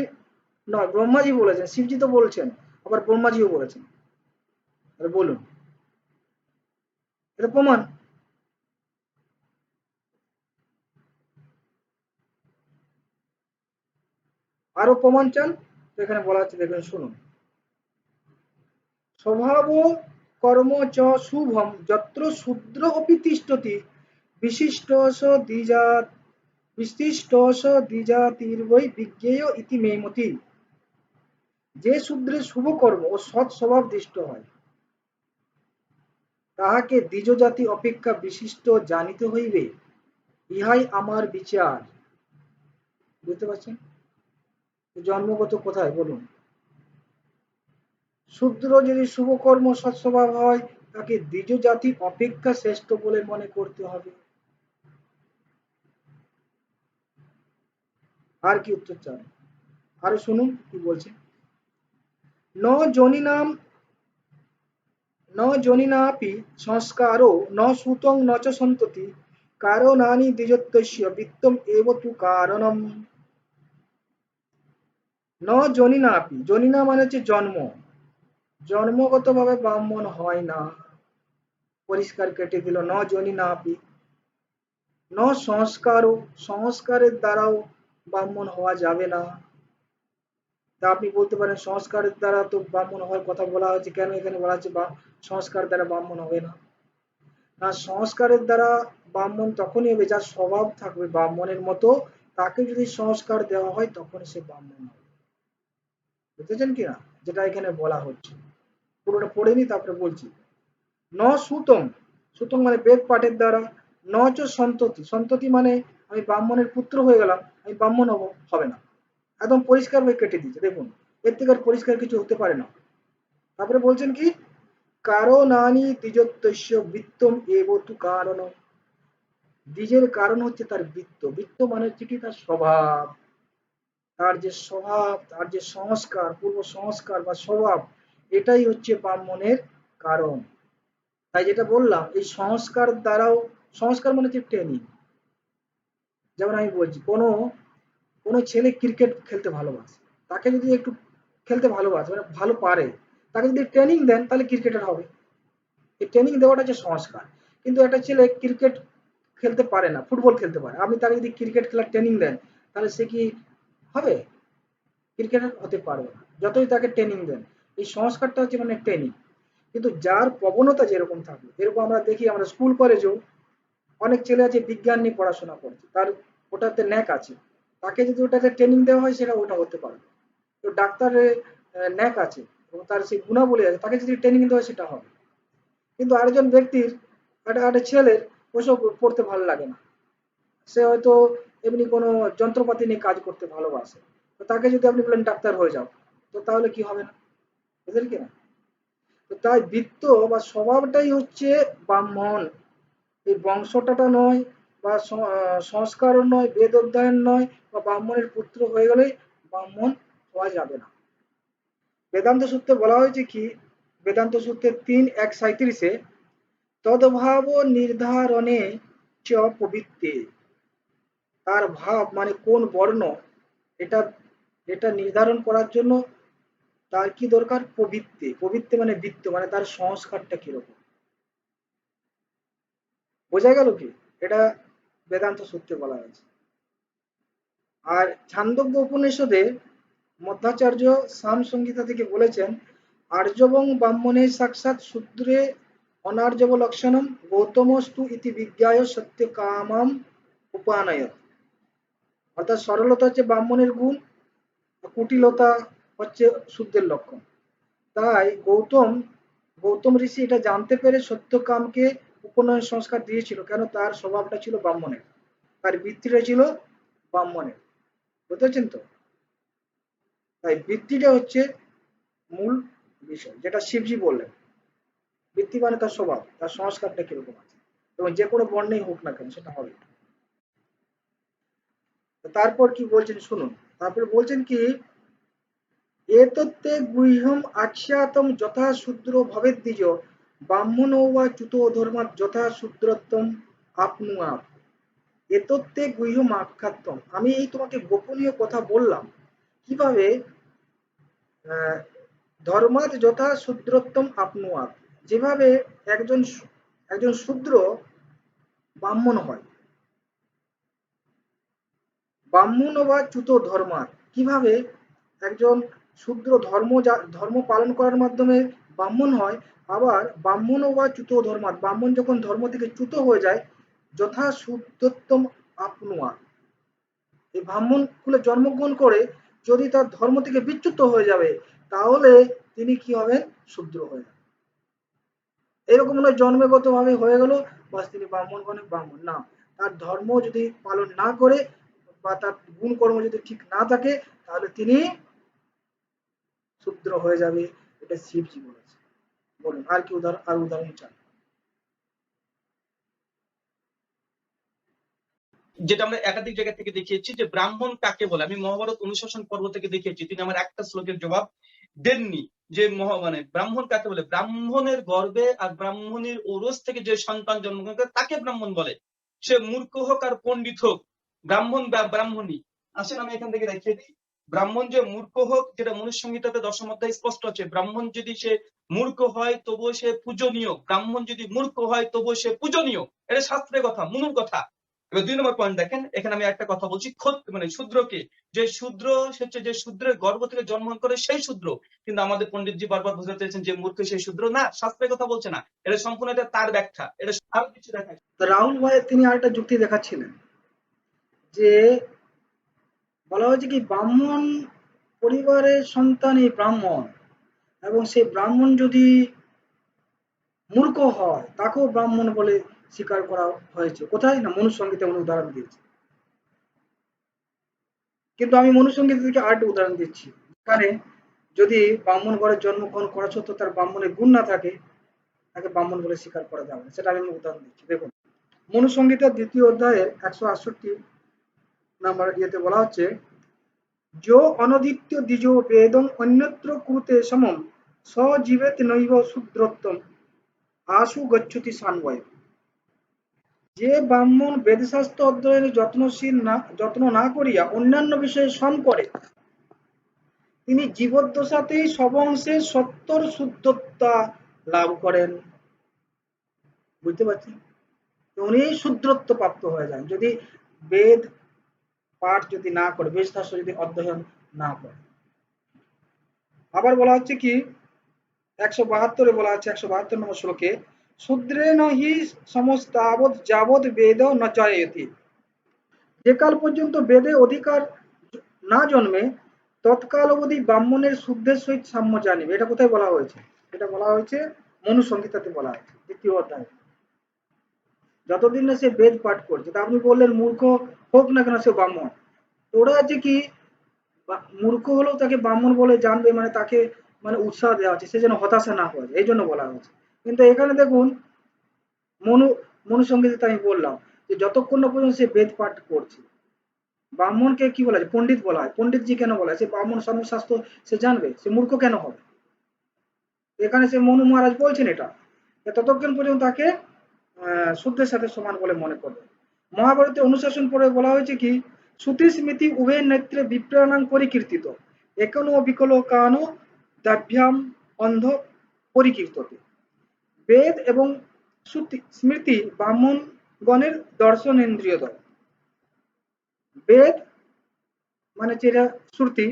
নয়, ব্রহ্মাজি বলেছেন। শিবজি তো বলছেন, আবার ব্রহ্মাজিও বলেছেন। বলুন, এটা প্রমাণ। আরো প্রমাণ চান তো এখানে বলা হচ্ছে, দেখবেন শুনুন, স্বভাব কর্ম চ শুভম যত্র শূদ্র অপি তিষ্ঠতি বিশিষ্টস দ্বিজাত বিশিষ্টস দ্বিজাতির্বৈ বিজ্ঞেয় ইতি মেমতি। যে শূদ্রের শুভ কর্ম ও সৎ স্বভাব দৃষ্ট হয়, তাহাকে দ্বিজ জাতি অপেক্ষা বিশিষ্ট জানিতে হইবে, ইহাই আমার বিচার। বুঝতে পারছেন? জন্মগত কোথায় বলুন? শূদ্র যদি শুভকর্ম সৎস্বভাব হয়, তাকে দ্বিজ জাতি অপেক্ষা শ্রেষ্ঠ বলে মনে করতে হবে। আর কি উত্তর চান? আরো শুনুন কি বলছে। ন যোনিনাম न जोनिनापि संस्कारो न सूतं न च सन्तति कारणानि द्विजत्वस्य वित्तम् एव तु कारणम्। ন যোনিনাপি, যোনিনা মানে হচ্ছে জন্ম, জন্মগতভাবে ব্রাহ্মণ হয় না, পরিষ্কার কেটে দিল ন যোনিনাপি। ন সংস্কারও, সংস্কারের দ্বারাও ব্রাহ্মণ হওয়া যাবে না। তা আপনি বলতে পারেন সংস্কারের দ্বারা তো ব্রাহ্মণ হওয়ার কথা বলা হয়েছে, কেন এখানে বলা হচ্ছে সংস্কার দ্বারা ব্রাহ্মণ হবে না? না, সংস্কারের দ্বারা ব্রাহ্মণ তখনই হবে যার স্বভাব থাকবে ব্রাহ্মণের মতো, তাকে যদি সংস্কার দেওয়া হয় তখন সে ব্রাহ্মণ হবে। বুঝতেছেন কিনা যেটা এখানে বলা হচ্ছে? পুরোটা পড়ে নি তারপরে বলছি। ন সুতম, সুতম মানে বেদ পাঠের দ্বারা। ন চ সন্ততি, সন্ততি মানে আমি ব্রাহ্মণের পুত্র হয়ে গেলাম, আমি ব্রাহ্মণ হব, হবে না। একদম পরিষ্কার ভাবে কেটে দিচ্ছে, দেখুন এর থেকে আর পরিষ্কার কিছু হতে পারে না। তারপরে বলছেন কি, কারণানি দ্বিজত্বস্য বৃত্তম এব তু কারণম। দ্বিজের কারণ হচ্ছে তার বৃত্ত, বৃত্ত মানে হচ্ছে কি তার স্বভাব, তার যে স্বভাব, তার যে সংস্কার, পূর্ব সংস্কার বা স্বভাব, এটাই হচ্ছে ব্রাহ্মণের কারণ। তাই যেটা বললাম এই সংস্কার দ্বারাও, সংস্কার মানে হচ্ছে ট্রেনিং। যেমন আমি বলছি কোনো কোনো ছেলে ক্রিকেট খেলতে ভালোবাসে, তাকে যদি একটু খেলতে ভালোবাসে মানে ভালো পারে, তাকে যদি ট্রেনিং দেন তাহলে ক্রিকেটার হবে। এই ট্রেনিং দেওয়াটা হচ্ছে সংস্কার। কিন্তু একটা ছেলে ক্রিকেট খেলতে পারে না, ফুটবল খেলতে পারে, আপনি তাকে যদি ক্রিকেট খেলার ট্রেনিং দেন তাহলে সে কি হবে? ক্রিকেটার হতে পারবে না, যতই তাকে ট্রেনিং দেন। এই সংস্কারটা হচ্ছে মানে ট্রেনিং। কিন্তু যার প্রবণতা যেরকম থাকবে, এরকম আমরা দেখি আমরা স্কুল কলেজেও অনেক ছেলে আছে বিজ্ঞান নিয়ে পড়াশোনা করছে, তার ওটাতে ন্যাক আছে, তাকে যদি ওটাতে ট্রেনিং দেওয়া হয় সেটা ওটা হতে পারবে। তো ডাক্তারের ন্যাক আছে এবং তার সেই গুণাবলী আছে, তাকে যদি ট্রেনিং দেওয়া হয় সেটা হবে। কিন্তু আরেকজন ব্যক্তির, একটা ছেলের ওসব পড়তে ভালো লাগে না, সে হয়তো এমনি কোনো যন্ত্রপাতি নিয়ে কাজ করতে ভালোবাসে, তো তাকে যদি আপনি বলেন ডাক্তার হয়ে যাও, তো তাহলে কি হবে না? বুঝলেন কি না? তো তাই বৃত্ত বা স্বভাবটাই হচ্ছে ব্রাহ্মণ। এই বংশটাটা নয় বা সংস্কারও নয়, বেদ অধ্যয়ন নয় বা ব্রাহ্মণের পুত্র হয়ে গেলেই ব্রাহ্মণ হওয়া যাবে না। বেদান্ত সূত্রে বলা হয়েছে কি, বেদান্ত সূত্রের 3:1:37-এ তদ্ভাব নির্ধারণে চ পবিত্রে, তার ভাব মানে কোন বর্ণ, এটা এটা নির্ধারণ করার জন্য তার কি দরকার? পবিত্রে, পবিত্রে মানে বৃত্ত মানে তার সংস্কারটা কিরকম। বোঝা গেল কি? এটা বেদান্ত সূত্রে বলা হয়েছে। আর ছান্দোগ্য উপনিষদে মধ্বাচার্য সাম সংহিতা থেকে বলেছেন, আর্যবং ব্রাহ্মণে সাক্ষাৎ শূদ্রে অনার্যব লক্ষণম গৌতমস্তু ইতি বিজ্ঞায় সত্য কামাম উপানয়ত। অর্থাৎ সরলতা হচ্ছে ব্রাহ্মণের গুণ, কুটিলতা হচ্ছে শূদ্রের লক্ষণ। তাই গৌতম ঋষি এটা জানতে পেরে সত্যকামকে উপনয়ন সংস্কার দিয়েছিল, কেন তার স্বভাবটা ছিল ব্রাহ্মণের, তার বৃত্তিটা ছিল ব্রাহ্মণের। বুঝতে পারছেন তো? তাই বৃত্তিটা হচ্ছে মূল বিষয়, যেটা শিবজি বললেন। বৃত্তি মানে তার স্বভাব, তার সংস্কারটা কিরকম আছে, এবং যে কোনো বর্ণেই হোক না কেন সেটা হবে। তারপর কি বলছেন শুনুন। তারপর বলছেন কি, এতত্তে গুহ্যম আখ্যাতম যথা শূদ্র ভবেদ্বিজ ব্রাহ্মণো বা চ্যুতো ধর্মাৎ যথা শূদ্রত্বম আপনুয়াৎ। এতত্তে গুহ্যম আখ্যাতম, আমি এই তোমাকে গোপনীয় কথা বললাম কিভাবে, আহ, ধর্মাৎ যথা শূদ্রত্বম আপনুয়াৎ, যেভাবে একজন একজন শূদ্র ব্রাহ্মণ হয়, ব্রাহ্মণ বা চ্যুত ধর্মাৎ, কিভাবে একজন শূদ্র ধর্ম পালন করার মাধ্যমে ব্রাহ্মণ হয়, আবার ব্রাহ্মণ বা চ্যুত ধর্মাৎ, ব্রাহ্মণ যখন ধর্ম থেকে চ্যুত হয়ে যায় যথা শুদ্ধোত্তম আপনুয়া, এই ব্রাহ্মণ কুলে জন্মগ্রহণ করে যদি তার ধর্ম থেকে বিচ্যুত হয়ে যাবে তাহলে তিনি কি হবেন? শূদ্র হয়ে যাবেন। এরকম নয় জন্মগত ভাবে হয়ে গেল বাস তিনি ব্রাহ্মণ গণে ব্রাহ্মণ না, তার ধর্ম যদি পালন না করে বা তার গুণ কর্ম যদি ঠিক না থাকে তাহলে তিনি শূদ্র হয়ে যাবে। এটা শিবজি বলেছে। বলুন আর কি উদাহরণ চান? যেটা আমরা একাধিক জায়গা থেকে দেখিয়েছি যে ব্রাহ্মণ কাকে বলে, আমি মহাভারত অনুশাসন পর্ব থেকে দেখিয়েছি, তিনি আমার একটা শ্লোকের জবাব দেননি। যে মানে ব্রাহ্মণ কাকে বলে? ব্রাহ্মণের গর্ভে আর ব্রাহ্মণীর ঔরস থেকে যে সন্তান জন্মগ্রহণ করে তাকে ব্রাহ্মণ বলে। সে মূর্খ হোক আর পণ্ডিত হোক, ব্রাহ্মণ বা ব্রাহ্মণী। আসেন আমি এখান থেকে দেখিয়ে দিই। ব্রাহ্মণ যে মূর্খ হোক, যেটা মনুসংহিতাতে ১০ম অধ্যায়ে স্পষ্ট আছে, ব্রাহ্মণ যদি সে মূর্খ হয় তবুও সে পূজনীয়, ব্রাহ্মণ যদি মূর্খ হয় তবুও সে পূজনীয়। এটা শাস্ত্রের কথা, মনুর কথা। এবার ২ নম্বর পয়েন্ট দেখেন, এখানে আমি একটা কথা বলছি, মানে শূদ্রকে, যে শূদ্র হচ্ছে যে শূদ্রের গর্ভ থেকে জন্মগ্রহণ করে সেই শূদ্র। কিন্তু আমাদের পণ্ডিতজি বারবার বোঝাতে চেয়েছেন যে মূর্খ সেই শূদ্র না, শাস্ত্রের কথা বলছে না, এটা সম্পূর্ণ এটা তার ব্যাখ্যা। এটা আরো কিছু দেখায়। তো রাহুল ভাই তিনি আরেকটা যুক্তি দেখাচ্ছিলেন যে বলা হয়েছে কি ব্রাহ্মণ পরিবারের সন্তান এই ব্রাহ্মণ, এবং সেই ব্রাহ্মণ যদি মূর্খ হয় তাকেও ব্রাহ্মণ বলে স্বীকার করা হয়েছে। কোথায় না মনুসংহিতে উনি উদাহরণ দিয়েছে। কিন্তু আমি মনুসংহিত থেকে আরেকটা উদাহরণ দিচ্ছি, এখানে যদি ব্রাহ্মণ ঘরে জন্মগ্রহণ করা সত্ত্বেও তার ব্রাহ্মণের গুণ না থাকে, তাকে ব্রাহ্মণ বলে স্বীকার করা যাবে না। সেটা আমি উদাহরণ দিচ্ছি। দেখুন, মনুসংহিতার ২য় অধ্যায়ের ১৬৮ নাম্বার ইয়েতে বলা হচ্ছে, যো অনদিত্য দ্বিজো বেদং অন্যত্র কুরুতে সমম সজীবেত নৈব শূদ্রত্বম আশু গচ্ছতি সান্বয়। যে ব্রাহ্মণ বেদশাস্ত্র অধ্যয়নে যত্ন না করিয়া অন্যান্য বিষয়ে সম করে, তিনি জীবদ্দশাতেই সবংশের সত্তর শুদ্ধতা লাভ করেন। বুঝতে পারছেন? উনি শূদ্রত্ব প্রাপ্ত হয়ে যান যদি বেদ পাঠ যদি না করে, বেদশাস্ত্র যদি অধ্যয়ন না করে। আবার বলা হচ্ছে কি ১৭২ বলা আছে ১৭২ নম্বর শ্লোকে, শূদ্রেণ হি সমস্তাবৎ যাবৎ বেদ ন জয়তি। যে কাল পর্যন্ত বেদে অধিকার না জন্মে তৎকাল অবধি ব্রাহ্মণের শূদ্রের সহিত সাম্য জানিবে। এটা কোথায় বলা হয়েছে? এটা বলা হয়েছে মনুসংহিতাতে বলা হয়েছে ২য় অধ্যায়ে। যতদিন না সে বেদ পাঠ করছে, তা আপনি বললেন মূর্খ হোক না কেন সে ব্রাহ্মণ, ওরা আছে কি মূর্খ হলেও তাকে ব্রাহ্মণ বলে জানবে, মানে তাকে মানে উৎসাহ দেওয়া হচ্ছে, সে যেন হতাশা না হয়, এই জন্য বলা হয়েছে। কিন্তু এখানে দেখুন মনুসংহিতাতে আমি বললাম যে যতক্ষণ না পর্যন্ত সে বেদ পাঠ করছে, ব্রাহ্মণকে কি বলা হয়? পণ্ডিত বলা হয়। পণ্ডিতজি কেন বলা হয়? সে ব্রাহ্মণ ধর্মশাস্ত্র সে জানবে, সে মূর্খ কেন হবে? এখানে সে মনু মহারাজ বলছেন এটা, ততক্ষণ পর্যন্ত তাকে শূদ্রের সাথে সমান বলে মনে করবে। মহাভারতে অনুশাসন পরে বলা হয়েছে কি, শ্রুতি স্মৃতি উভয়ের নেত্রে বিপ্রাণাং পরিকীর্তিত এখনো বিকলকানো দাভ্যাম অন্ধ পরিকীর্ততে। বেদ এবং শ্রুতি স্মৃতি ব্রাহ্মণগণের দর্শনেন্দ্রিয়দ্বয়। বেদ মানে যেটা শ্রুতি,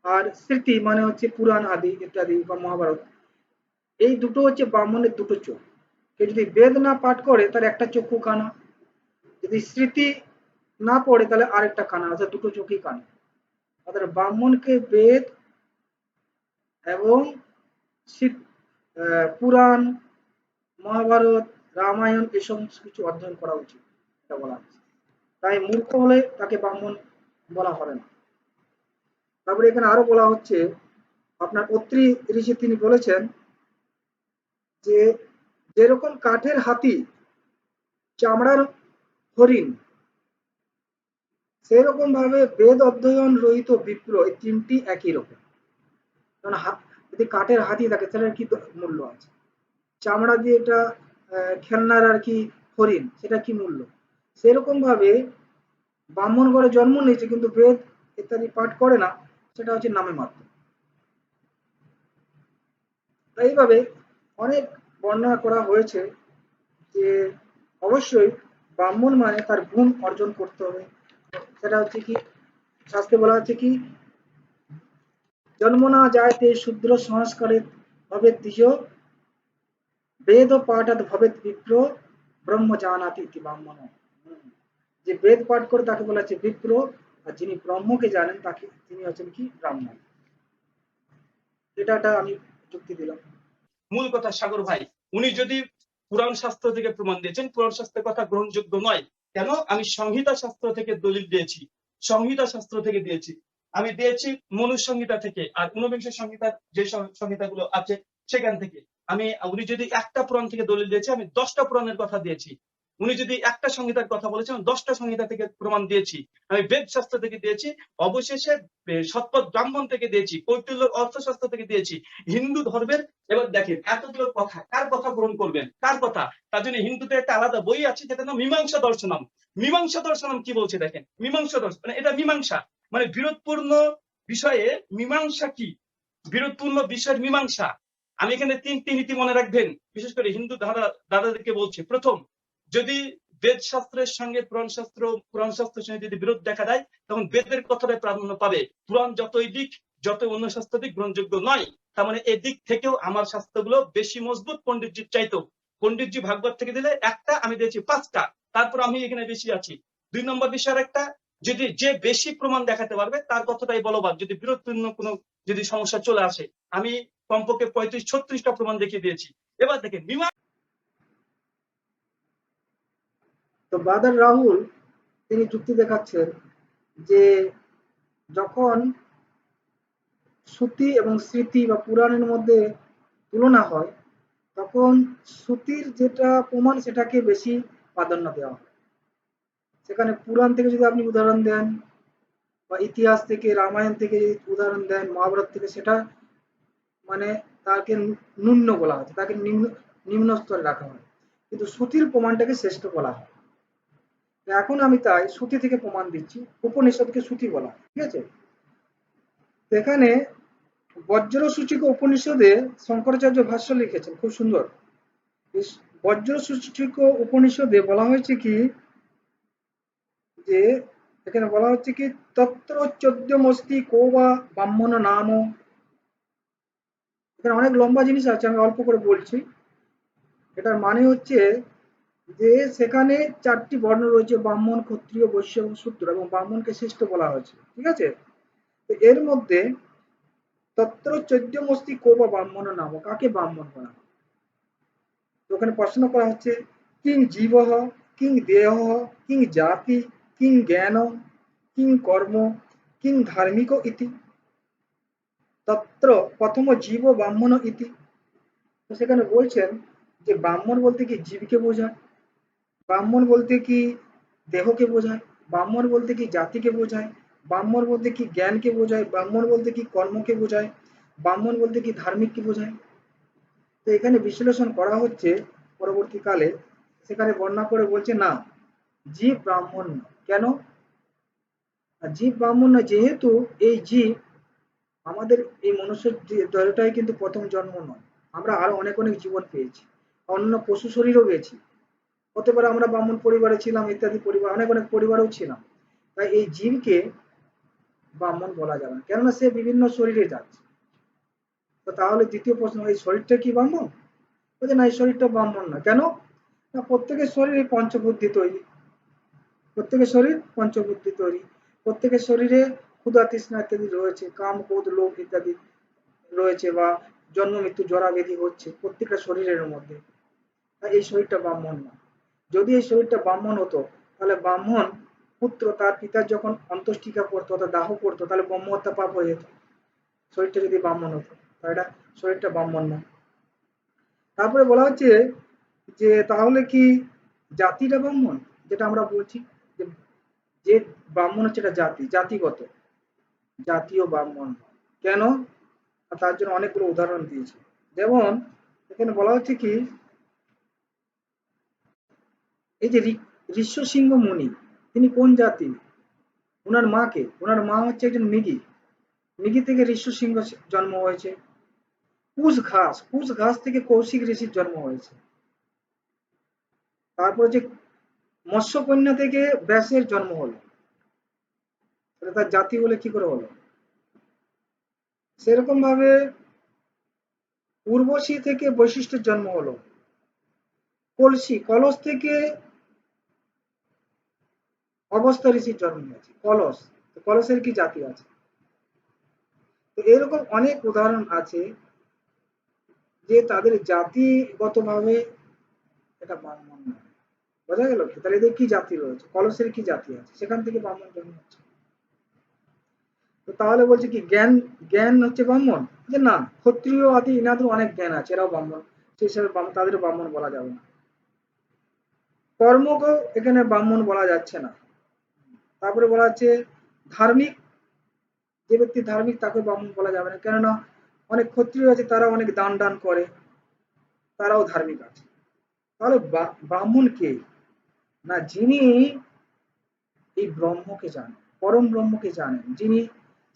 আর স্মৃতি মানে হচ্ছে পুরাণ আদি ইত্যাদি বা মহাভারত, এই দুটো হচ্ছে ব্রাহ্মণের দুটো চোখ। কেউ যদি বেদ না পাঠ করে তার একটা চক্ষু কানা, যদি স্মৃতি না পড়ে তাহলে আরেকটা কানা, অর্থাৎ দুটো চোখই কানা। অর্থাৎ ব্রাহ্মণকে বেদ এবং পুরাণ, মহাভারত, রামায়ণ এই সমস্ত কিছু অধ্যয়ন করা উচিত, এটা বলা হচ্ছে। তাই মূর্খ হলে তাকে ব্রাহ্মণ বলা হবে না। তারপরে এখানে আরো বলা হচ্ছে, আপনার অত্রি ঋষি তিনি বলেছেন যে যেরকম কাঠের হাতি, চামড়ার হরিণ, সেরকম ভাবে বেদ অধ্যয়ন রহিত বিপ্র, এই তিনটি একই রকম। কারণ যদি কাঠের হাতি থাকে তাহলে কি মূল্য আছে? চামড়া দিয়ে এটা খেলনার আর কি হরিণ, সেটা কি মূল্য? সেরকম ভাবে ব্রাহ্মণ ঘরে জন্ম নিয়েছে কিন্তু বেদ ইত্যাদি পাঠ করে না, সেটা হচ্ছে নামে মাত্র। এইভাবে অনেক বর্ণনা করা হয়েছে যে অবশ্যই ব্রাহ্মণ মানে তার গুণ অর্জন করতে হবে। সেটা হচ্ছে কি শাস্ত্রে বলা হচ্ছে কি, জন্ম না যায়তে শূদ্র সংস্কারে ভবেৎ দ্বিজ বেদ পাঠাৎ ভবেৎ বিপ্র ব্রহ্ম জানাতি ইতি ব্রাহ্মণ। যে বেদ পাঠ করে তাকে বলা হচ্ছে বিপ্র, আর যিনি ব্রহ্মকে জানেন তাকে তিনি হচ্ছেন কি ব্রাহ্মণ। এটা আমি যুক্তি দিলাম। মূল কথা সাগর ভাই, উনি যদি পুরাণ শাস্ত্র থেকে প্রমাণ দিয়েছেন, পুরাণ শাস্ত্রের কথা গ্রহণযোগ্য নয় কেন? আমি সংহিতা শাস্ত্র থেকে দলিল দিয়েছি, সংহিতা শাস্ত্র থেকে দিয়েছি, আমি দিয়েছি মনুসংহিতা থেকে, আর ঊনবিংশ সংহিতার যে সংহিতাগুলো আছে সেখান থেকে। উনি যদি একটা পুরাণ থেকে দলিল দিয়েছে, আমি 10টা পুরাণের কথা দিয়েছি। উনি যদি একটা সংহিতার কথা বলেছেন, 10টা সংহিতা থেকে প্রমাণ দিয়েছি, আমি বেদ শাস্ত্র থেকে দিয়েছি, অবশেষে শতপথ ব্রাহ্মণ থেকে দিয়েছি, কৌটিল্যর অর্থশাস্ত্র থেকে দিয়েছি, হিন্দু ধর্মের। এবার দেখেন এতগুলো কথা কার কথা গ্রহণ করবেন, কার কথা? তার জন্য হিন্দুদের একটা আলাদা বই আছে যেটা নাম মীমাংসা দর্শনম। মীমাংসা দর্শনম কি বলছে দেখেন, মীমাংসা দর্শন মানে এটা মীমাংসা, মানে বিরোধপূর্ণ বিষয়ে মীমাংসা কি, বিরোধপূর্ণ বিষয়ের মীমাংসা। আমি এখানে 3টি নীতি মনে রাখবেন, বিশেষ করে হিন্দু দাদাদেরকে বলছি। প্রথম, যদি বেদ শাস্ত্রের সঙ্গে পুরাণ শাস্ত্রের সঙ্গে যদি বিরোধ দেখা দেয়, তখন বেদের কথাটাই প্রাধান্য পাবে। পুরাণ যতই দিক, যত অন্য শাস্ত্র দিক গ্রহণযোগ্য নয়। তার মানে এদিক থেকেও আমার শাস্ত্রগুলো বেশি মজবুত পণ্ডিতজির চাইতো। পণ্ডিতজি ভাগবত থেকে দিলে একটা, আমি দিয়েছি 5টা, তারপর আমি এখানে বেশি আছি। 2 নম্বর বিষয়ের একটা, যদি যে বেশি প্রমাণ দেখাতে পারবে তার কথাটাই বলবান। যদি বিরোধপূর্ণ কোনো যদি সমস্যা চলে আসে, আমি কমপক্ষে 35-36টা প্রমাণ দেখিয়ে দিয়েছি। এবার দেখেন তো ব্রাদার রাহুল তিনি যুক্তি দেখাচ্ছেন যে যখন শ্রুতি এবং স্মৃতি বা পুরাণের মধ্যে তুলনা হয়, তখন শ্রুতির যেটা প্রমাণ সেটাকে বেশি প্রাধান্য দেওয়া হয়। সেখানে পুরাণ থেকে যদি আপনি উদাহরণ দেন বা ইতিহাস থেকে, রামায়ণ থেকে যদি উদাহরণ দেন, মহাভারত থেকে, সেটা মানে তাকে ন্যূন বলা হচ্ছে, তাকে নিম্ন স্তরে রাখা হয়, কিন্তু শ্রুতির প্রমাণটাকে শ্রেষ্ঠ বলা হয়। এখন আমি তাই শ্রুতি থেকে প্রমাণ দিচ্ছি, উপনিষদকে শ্রুতি বলা হয়, ঠিক আছে? এখানে বজ্রসূচিক উপনিষদে শঙ্করাচার্য ভাষ্য লিখেছেন, খুব সুন্দর। বজ্রসূচিক উপনিষদে বলা হয়েছে কি, যে এখানে বলা হচ্ছে কি তত্র চোদ্যমস্তি কো বা ব্রাহ্মণ নাম। এখানে অনেক লম্বা জিনিস আছে, আমি অল্প করে বলছি। এটার মানে হচ্ছে যে সেখানে 4টি বর্ণ রয়েছে, ব্রাহ্মণ, ক্ষত্রিয়, বৈশ্য এবং শূদ্র, এবং ব্রাহ্মণকে শ্রেষ্ঠ বলা হয়েছে, ঠিক আছে? তো এর মধ্যে তত্র চৈদ্যমস্তি কো বা ব্রাহ্মণ নাম, কাকে ব্রাহ্মণ বলা হয়? তো ওখানে প্রশ্ন করা হচ্ছে কিং জীব, কিং দেহ, কিং জাতি, কিং জ্ঞান, কিং কর্ম, কিং ধার্মিক ইতি। তত্র প্রথম জীব ব্রাহ্মণ ইতি। তো সেখানে বলছেন যে ব্রাহ্মণ বলতে কি জীবকে বোঝায়, ব্রাহ্মণ বলতে কি দেহকে বোঝায়, ব্রাহ্মণ বলতে কি জাতিকে বোঝায়, ব্রাহ্মণ বলতে কি জ্ঞানকে বোঝায়, ব্রাহ্মণ বলতে কি কর্মকে বোঝায়, ব্রাহ্মণ বলতে কি ধার্মিককে বোঝায়। তো এখানে বিশ্লেষণ করা হচ্ছে পরবর্তীকালে, সেখানে বর্ণনা করে বলছে না, জীব ব্রাহ্মণ না। কেন জীব ব্রাহ্মণ না? যেহেতু এই জীব আমাদের এই মনুষ্য দেহটাই কিন্তু প্রথম জন্ম নয়, আমরা আরো অনেক অনেক জীবন পেয়েছি, অন্য পশু শরীরও পেয়েছি, হতে পারে আমরা ব্রাহ্মণ পরিবারে ছিলাম, ইত্যাদি পরিবার, অনেক অনেক পরিবারও ছিলাম। তাই এই জীবকে ব্রাহ্মণ বলা যাবে না, কেননা সে বিভিন্ন শরীরে যাচ্ছে। তো তাহলে দ্বিতীয় প্রশ্ন, এই শরীরটা কি ব্রাহ্মণ? বলছে না, এই শরীরটা ব্রাহ্মণ না। কেন না? প্রত্যেকের শরীরে পঞ্চবুদ্ধি তৈরি, প্রত্যেকের শরীর পঞ্চবুদ্ধি তৈরি, প্রত্যেকের শরীরে ক্ষুধা তৃষ্ণা ইত্যাদি রয়েছে, কাম ক্রোধ লোভ ইত্যাদি রয়েছে, বা জন্ম মৃত্যু জরা ব্যাধি হচ্ছে প্রত্যেকটা শরীরের মধ্যে। তাই এই শরীরটা ব্রাহ্মণ না। যদি এই শরীরটা ব্রাহ্মণ হতো, তাহলে ব্রাহ্মণ পুত্র তার পিতার যখন অন্ত্যেষ্টিক্রিয়া করতো অর্থাৎ দাহ করতো, তাহলে ব্রহ্ম হত্যা পাপ হয়ে যেত। শরীরটা যদি ব্রাহ্মণ হতো, তাই এটা শরীরটা ব্রাহ্মণ না। তারপরে বলা হচ্ছে যে তাহলে কি জাতিটা ব্রাহ্মণ, যেটা আমরা বলছি যে যে ব্রাহ্মণ হচ্ছে এটা জাতি, জাতিগত, জাতীয় ব্রাহ্মণ। কেন? আর তার জন্য অনেকগুলো উদাহরণ দিয়েছে। যেমন এখানে বলা হচ্ছে কি, এই যে ঋষ্যশৃঙ্গ মুনি, তিনি কোন জাতি? ওনার মাকে, ওনার মা হচ্ছে একজন মৃগী, মৃগী থেকে ঋষ্যশৃঙ্গ জন্ম হয়েছে। কুশ ঘাস থেকে কৌশিক ঋষির জন্ম হয়েছে। তারপর যে মৎস্যকন্যা থেকে ব্যাসের জন্ম হলো, তাহলে তার জাতি বলে কি করে হলো? সেরকম ভাবে উর্বশী থেকে বৈশিষ্ট্যের জন্ম হলো। কলস থেকে অগস্ত্য ঋষির জন্ম হয়েছে। কলসের কি জাতি আছে? তো এরকম অনেক উদাহরণ আছে যে তাদের জাতিগত ভাবে এটা ব্রাহ্মণ নয়। বোঝা গেল কি? তাহলে এদের কি জাতি রয়েছে? কলসের কি জাতি আছে? সেখান থেকে ব্রাহ্মণ জন্ম হচ্ছে। তো তাহলে বলছে কি জ্ঞান, জ্ঞান হচ্ছে ব্রাহ্মণ? যে না, ক্ষত্রিয় আদি ইনাদের অনেক জ্ঞান আছে, এরাও ব্রাহ্মণ, সেই হিসাবে তাদের ব্রাহ্মণ বলা যাবে না। কর্মকে এখানে ব্রাহ্মণ বলা যাচ্ছে না। তারপরে বলা হচ্ছে ধার্মিক, যে ব্যক্তি ধার্মিক তাকে ব্রাহ্মণ বলা যাবে না, কেননা অনেক ক্ষত্রিয় আছে তারা অনেক দান দান করে, তারাও ধার্মিক আছে। তাহলে ব্রাহ্মণ কে? না, যিনি এই ব্রহ্মকে জানেন, পরম ব্রহ্মকে জানেন, যিনি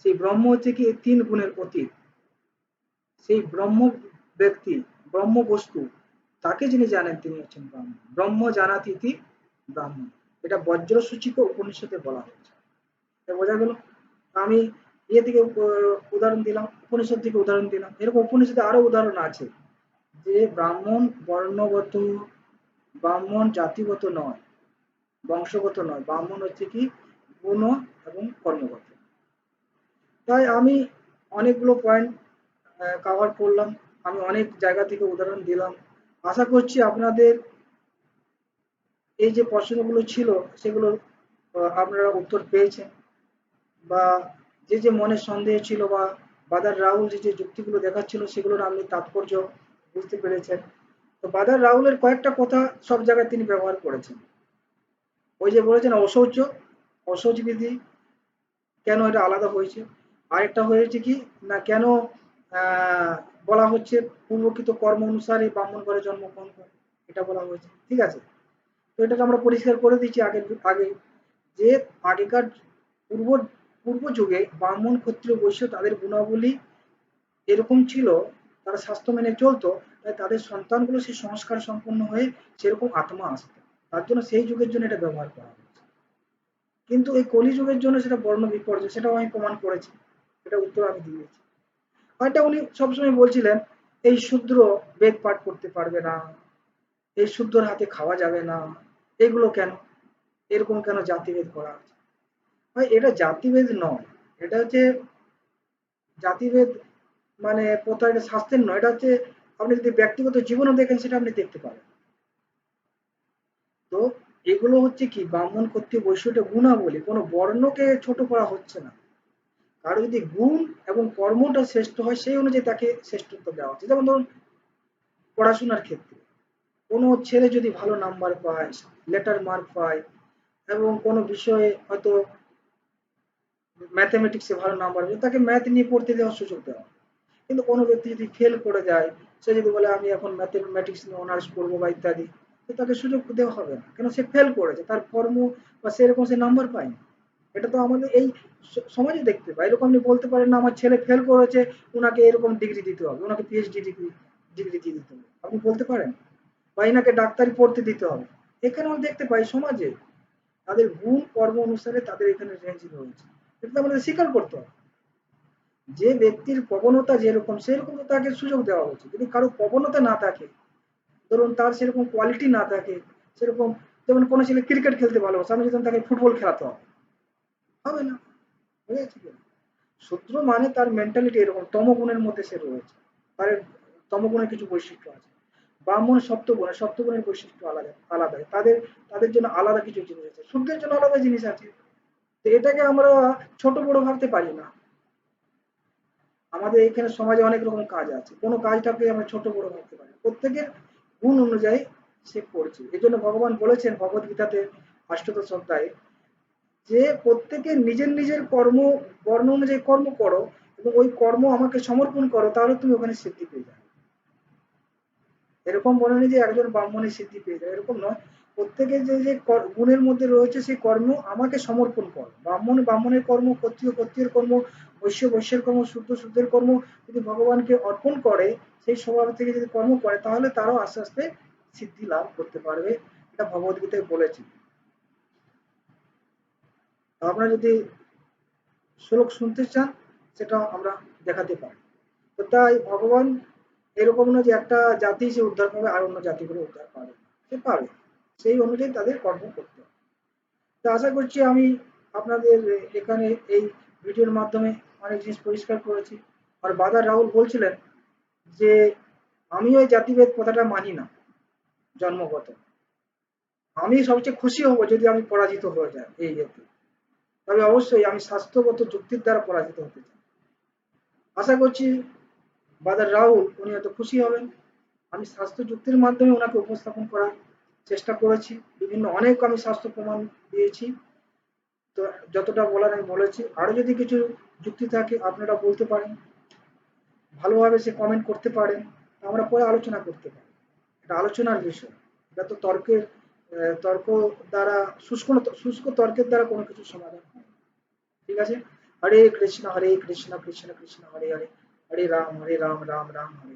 সেই ব্রহ্ম হচ্ছে কি তিন গুণের অতীত, সেই ব্রহ্ম ব্যক্তি, ব্রহ্ম বস্তু, তাকে যিনি জানেন তিনি হচ্ছেন ব্রাহ্মণ। ব্রহ্ম জানাতি ইতি ব্রাহ্মণ, এটা বজ্রসূচিক উপনিষদে বলা হয়েছে। এটা বোঝা গেল? আমি ইয়ে থেকে উদাহরণ দিলাম, উপনিষদ থেকে উদাহরণ দিলাম, এরকম উপনিষদে আরো উদাহরণ আছে যে ব্রাহ্মণ বর্ণগত, ব্রাহ্মণ জাতিগত নয়, বংশগত নয়, ব্রাহ্মণ হচ্ছে কি গুণ এবং কর্মগত। তাই আমি অনেকগুলো পয়েন্ট কভার করলাম, আমি অনেক জায়গা থেকে উদাহরণ দিলাম। আশা করছি আপনাদের এই যে প্রশ্নগুলো ছিল সেগুলো আপনারা উত্তর পেয়েছেন, বা যে যে মনে সন্দেহ ছিল বা বাদার রাহুল যে যে যুক্তিগুলো দেখাচ্ছিল সেগুলোর আপনি তাৎপর্য বুঝতে পেরেছেন। তো বাদার রাহুলের কয়েকটা কথা সব জায়গায় তিনি ব্যবহার করেছেন। ওই যে বলেছেন অশৌচ, অশৌচ বিধি কেন এটা আলাদা হয়েছে, আরেকটা হয়েছে কি না কেন আহ, বলা হচ্ছে পূর্বকৃত কর্ম অনুসারে ব্রাহ্মণ ঘরে জন্মগ্রহণ করে, এটা বলা হয়েছে। ঠিক আছে, তো এটা আমরা পরিষ্কার করে দিচ্ছি আগে আগে যে আগেকার পূর্ব পূর্ব যুগে ব্রাহ্মণ ক্ষত্রিয় বৈশ্য তাদের গুণাবলী এরকম ছিল, তারা স্বাস্থ্য মেনে চলতো, তাই তাদের সন্তানগুলো সেই সংস্কার সম্পন্ন হয়ে সেরকম আত্মা আসতো, তার জন্য সেই যুগের জন্য এটা ব্যবহার করা হয়েছে। কিন্তু এই কলিযুগের জন্য সেটা বর্ণ বিপর্যয়, সেটাও আমি প্রমাণ করেছি, এটা উত্তর আমি দিয়েছি। হয়তো উনি সবসময় বলছিলেন এই শূদ্র বেদ পাঠ করতে পারবে না, এই শূদ্রর হাতে খাওয়া যাবে না, এগুলো কেন, এরকম কেন জাতিভেদ করা আছে? ভাই এটা জাতিভেদ নয়, এটা হচ্ছে জাতিভেদ মানে প্রথা, এটা শাস্ত্রের নয়, এটা হচ্ছে আপনি যদি ব্যক্তিগত জীবনও দেখেন সেটা আপনি দেখতে পাবেন। তো এগুলো হচ্ছে কি ব্রাহ্মণ ক্ষত্রিয় বৈশ্যটা গুণাবলী, কোনো বর্ণকে ছোট করা হচ্ছে না। কারো যদি গুণ এবং কর্মটা শ্রেষ্ঠ হয় সেই অনুযায়ী তাকে শ্রেষ্ঠত্ব দেওয়া হচ্ছে। যেমন ধরুন পড়াশোনার ক্ষেত্রে কোনো ছেলে যদি ভালো নাম্বার পায়, লেটার মার্ক পায়, এবং কোনো বিষয়ে হয়তো ম্যাথমেটিক্সে ভালো নাম্বার পায়, তাকে ম্যাথ নিয়ে পড়তে দেওয়ার সুযোগ দেওয়া। কিন্তু কোনো ব্যক্তি যদি ফেল করে যায়, সে যদি বলে আমি এখন ম্যাথমেটিক্স নিয়ে অনার্স করবো বা ইত্যাদি, তো তাকে সুযোগ দেওয়া হবে না, কেন সে ফেল করেছে, তার কর্ম বা সেরকম সে নাম্বার পায়নি। এটা তো আমাদের এই সমাজে দেখতে পাই। এরকম আপনি বলতে পারেন না আমার ছেলে ফেল করেছে, ওনাকে এরকম ডিগ্রি দিতে হবে, ওনাকে পিএইচডি ডিগ্রি ডিগ্রি দিয়ে দিতে হবে, আপনি বলতে পারেন, বা এনাকে ডাক্তারি পড়তে দিতে হবে। এখানে আমরা দেখতে পাই সমাজে তাদের গুণ কর্ম অনুসারে তাদের এখানে রেঞ্জ রয়েছে, এটা তো আমাদের স্বীকার করতে হবে। যে ব্যক্তির প্রবণতা যেরকম সেরকম তো তাকে সুযোগ দেওয়া উচিত। যদি কারো প্রবণতা না থাকে, ধরুন তার সেরকম কোয়ালিটি না থাকে, সেরকম, যেমন কোনো ছেলে ক্রিকেট খেলতে ভালোবাসে, আমি যদি তাকে ফুটবল খেলাতে হবে, হবে না। বুঝে গেছি কি? শূদ্র মানে তার মেন্টালিটি এরকম, তমগুণের মধ্যে সে রয়েছে, তার তমগুণের কিছু বৈশিষ্ট্য আছে। ব্রাহ্মণ সপ্তগুণের, সপ্তগুণের বৈশিষ্ট্য আলাদা আলাদা, তাদের তাদের জন্য আলাদা কিছু জিনিস আছে, শূদ্রের জন্য আলাদা জিনিস আছে। তো এটাকে আমরা ছোট বড় ভাবতে পারি না। আমাদের এখানে সমাজে অনেক রকম কাজ আছে, কোনো কাজটাকে আমরা ছোট বড় ভাবতে পারি না। প্রত্যেকের গুণ অনুযায়ী সে করছে। এই জন্য ভগবান বলেছেন ভগবত গীতাতে ৮ম অধ্যায়ে যে প্রত্যেকে নিজের নিজের কর্ম বর্ণ অনুযায়ী কর্ম করো এবং ওই কর্ম আমাকে সমর্পণ করো, তাহলে তুমি ওখানে সিদ্ধি পেয়ে যাবে। এরকম বলেনি যে একজন ব্রাহ্মণের সিদ্ধি পেয়ে যাবে, এরকম নয়। প্রত্যেকের যে যে গুণের মধ্যে রয়েছে সেই কর্ম আমাকে সমর্পণ করো। ব্রাহ্মণ ব্রাহ্মণের কর্ম, ক্ষত্রিয় ক্ষত্রিয়ের কর্ম, বৈশ্য বৈশ্যের কর্ম, শূদ্র শূদ্রের কর্ম যদি ভগবানকে অর্পণ করে, সেই স্বভাব থেকে যদি কর্ম করে, তাহলে তারাও আস্তে আস্তে সিদ্ধি লাভ করতে পারবে। এটা ভগবদ্গীতায় বলেছে। আপনারা যদি শ্লোক শুনতে চান সেটা আমরা দেখাতে পারি। তো তাই ভগবান এরকম না যে একটা জাতি সে উদ্ধার পাবে আর অন্য জাতিগুলো উদ্ধার পাবে না। সে পাবে, সেই অনুযায়ী তাদের কর্ম করতে হবে। তো আশা করছি আমি আপনাদের এখানে এই ভিডিওর মাধ্যমে অনেক জিনিস পরিষ্কার করেছি। আর বাদার রাহুল বলছিলেন যে আমি ওই জাতিভেদ কথাটা মানি না জন্মগত, আমি সবচেয়ে খুশি হব যদি আমি পরাজিত হয়ে যাই এই ইয়েতে, তবে অবশ্যই আমি স্বাস্থ্যগত যুক্তির দ্বারা পরাজিত হতে চাই। আশা করছি বাদার রাহুল উনি হয়তো খুশি হবেন, আমি স্বাস্থ্য যুক্তির মাধ্যমে ওনাকে উপস্থাপন করার চেষ্টা করেছি, বিভিন্ন অনেক আমি শাস্ত্র প্রমাণ দিয়েছি। তো যতটা বলার আমি বলেছি, আরো যদি কিছু যুক্তি থাকে আপনারা বলতে পারেন, ভালোভাবে সে কমেন্ট করতে পারেন, আমরা পরে আলোচনা করতে পারি। এটা আলোচনার বিষয়, এটা তো তর্ক দ্বারা শুষ্ক তর্কের দ্বারা কোনো কিছু সমাধান হয় না। ঠিক আছে? হরে কৃষ্ণ কৃষ্ণ কৃষ্ণ হরে হরে, হরে রাম রাম রাম হরে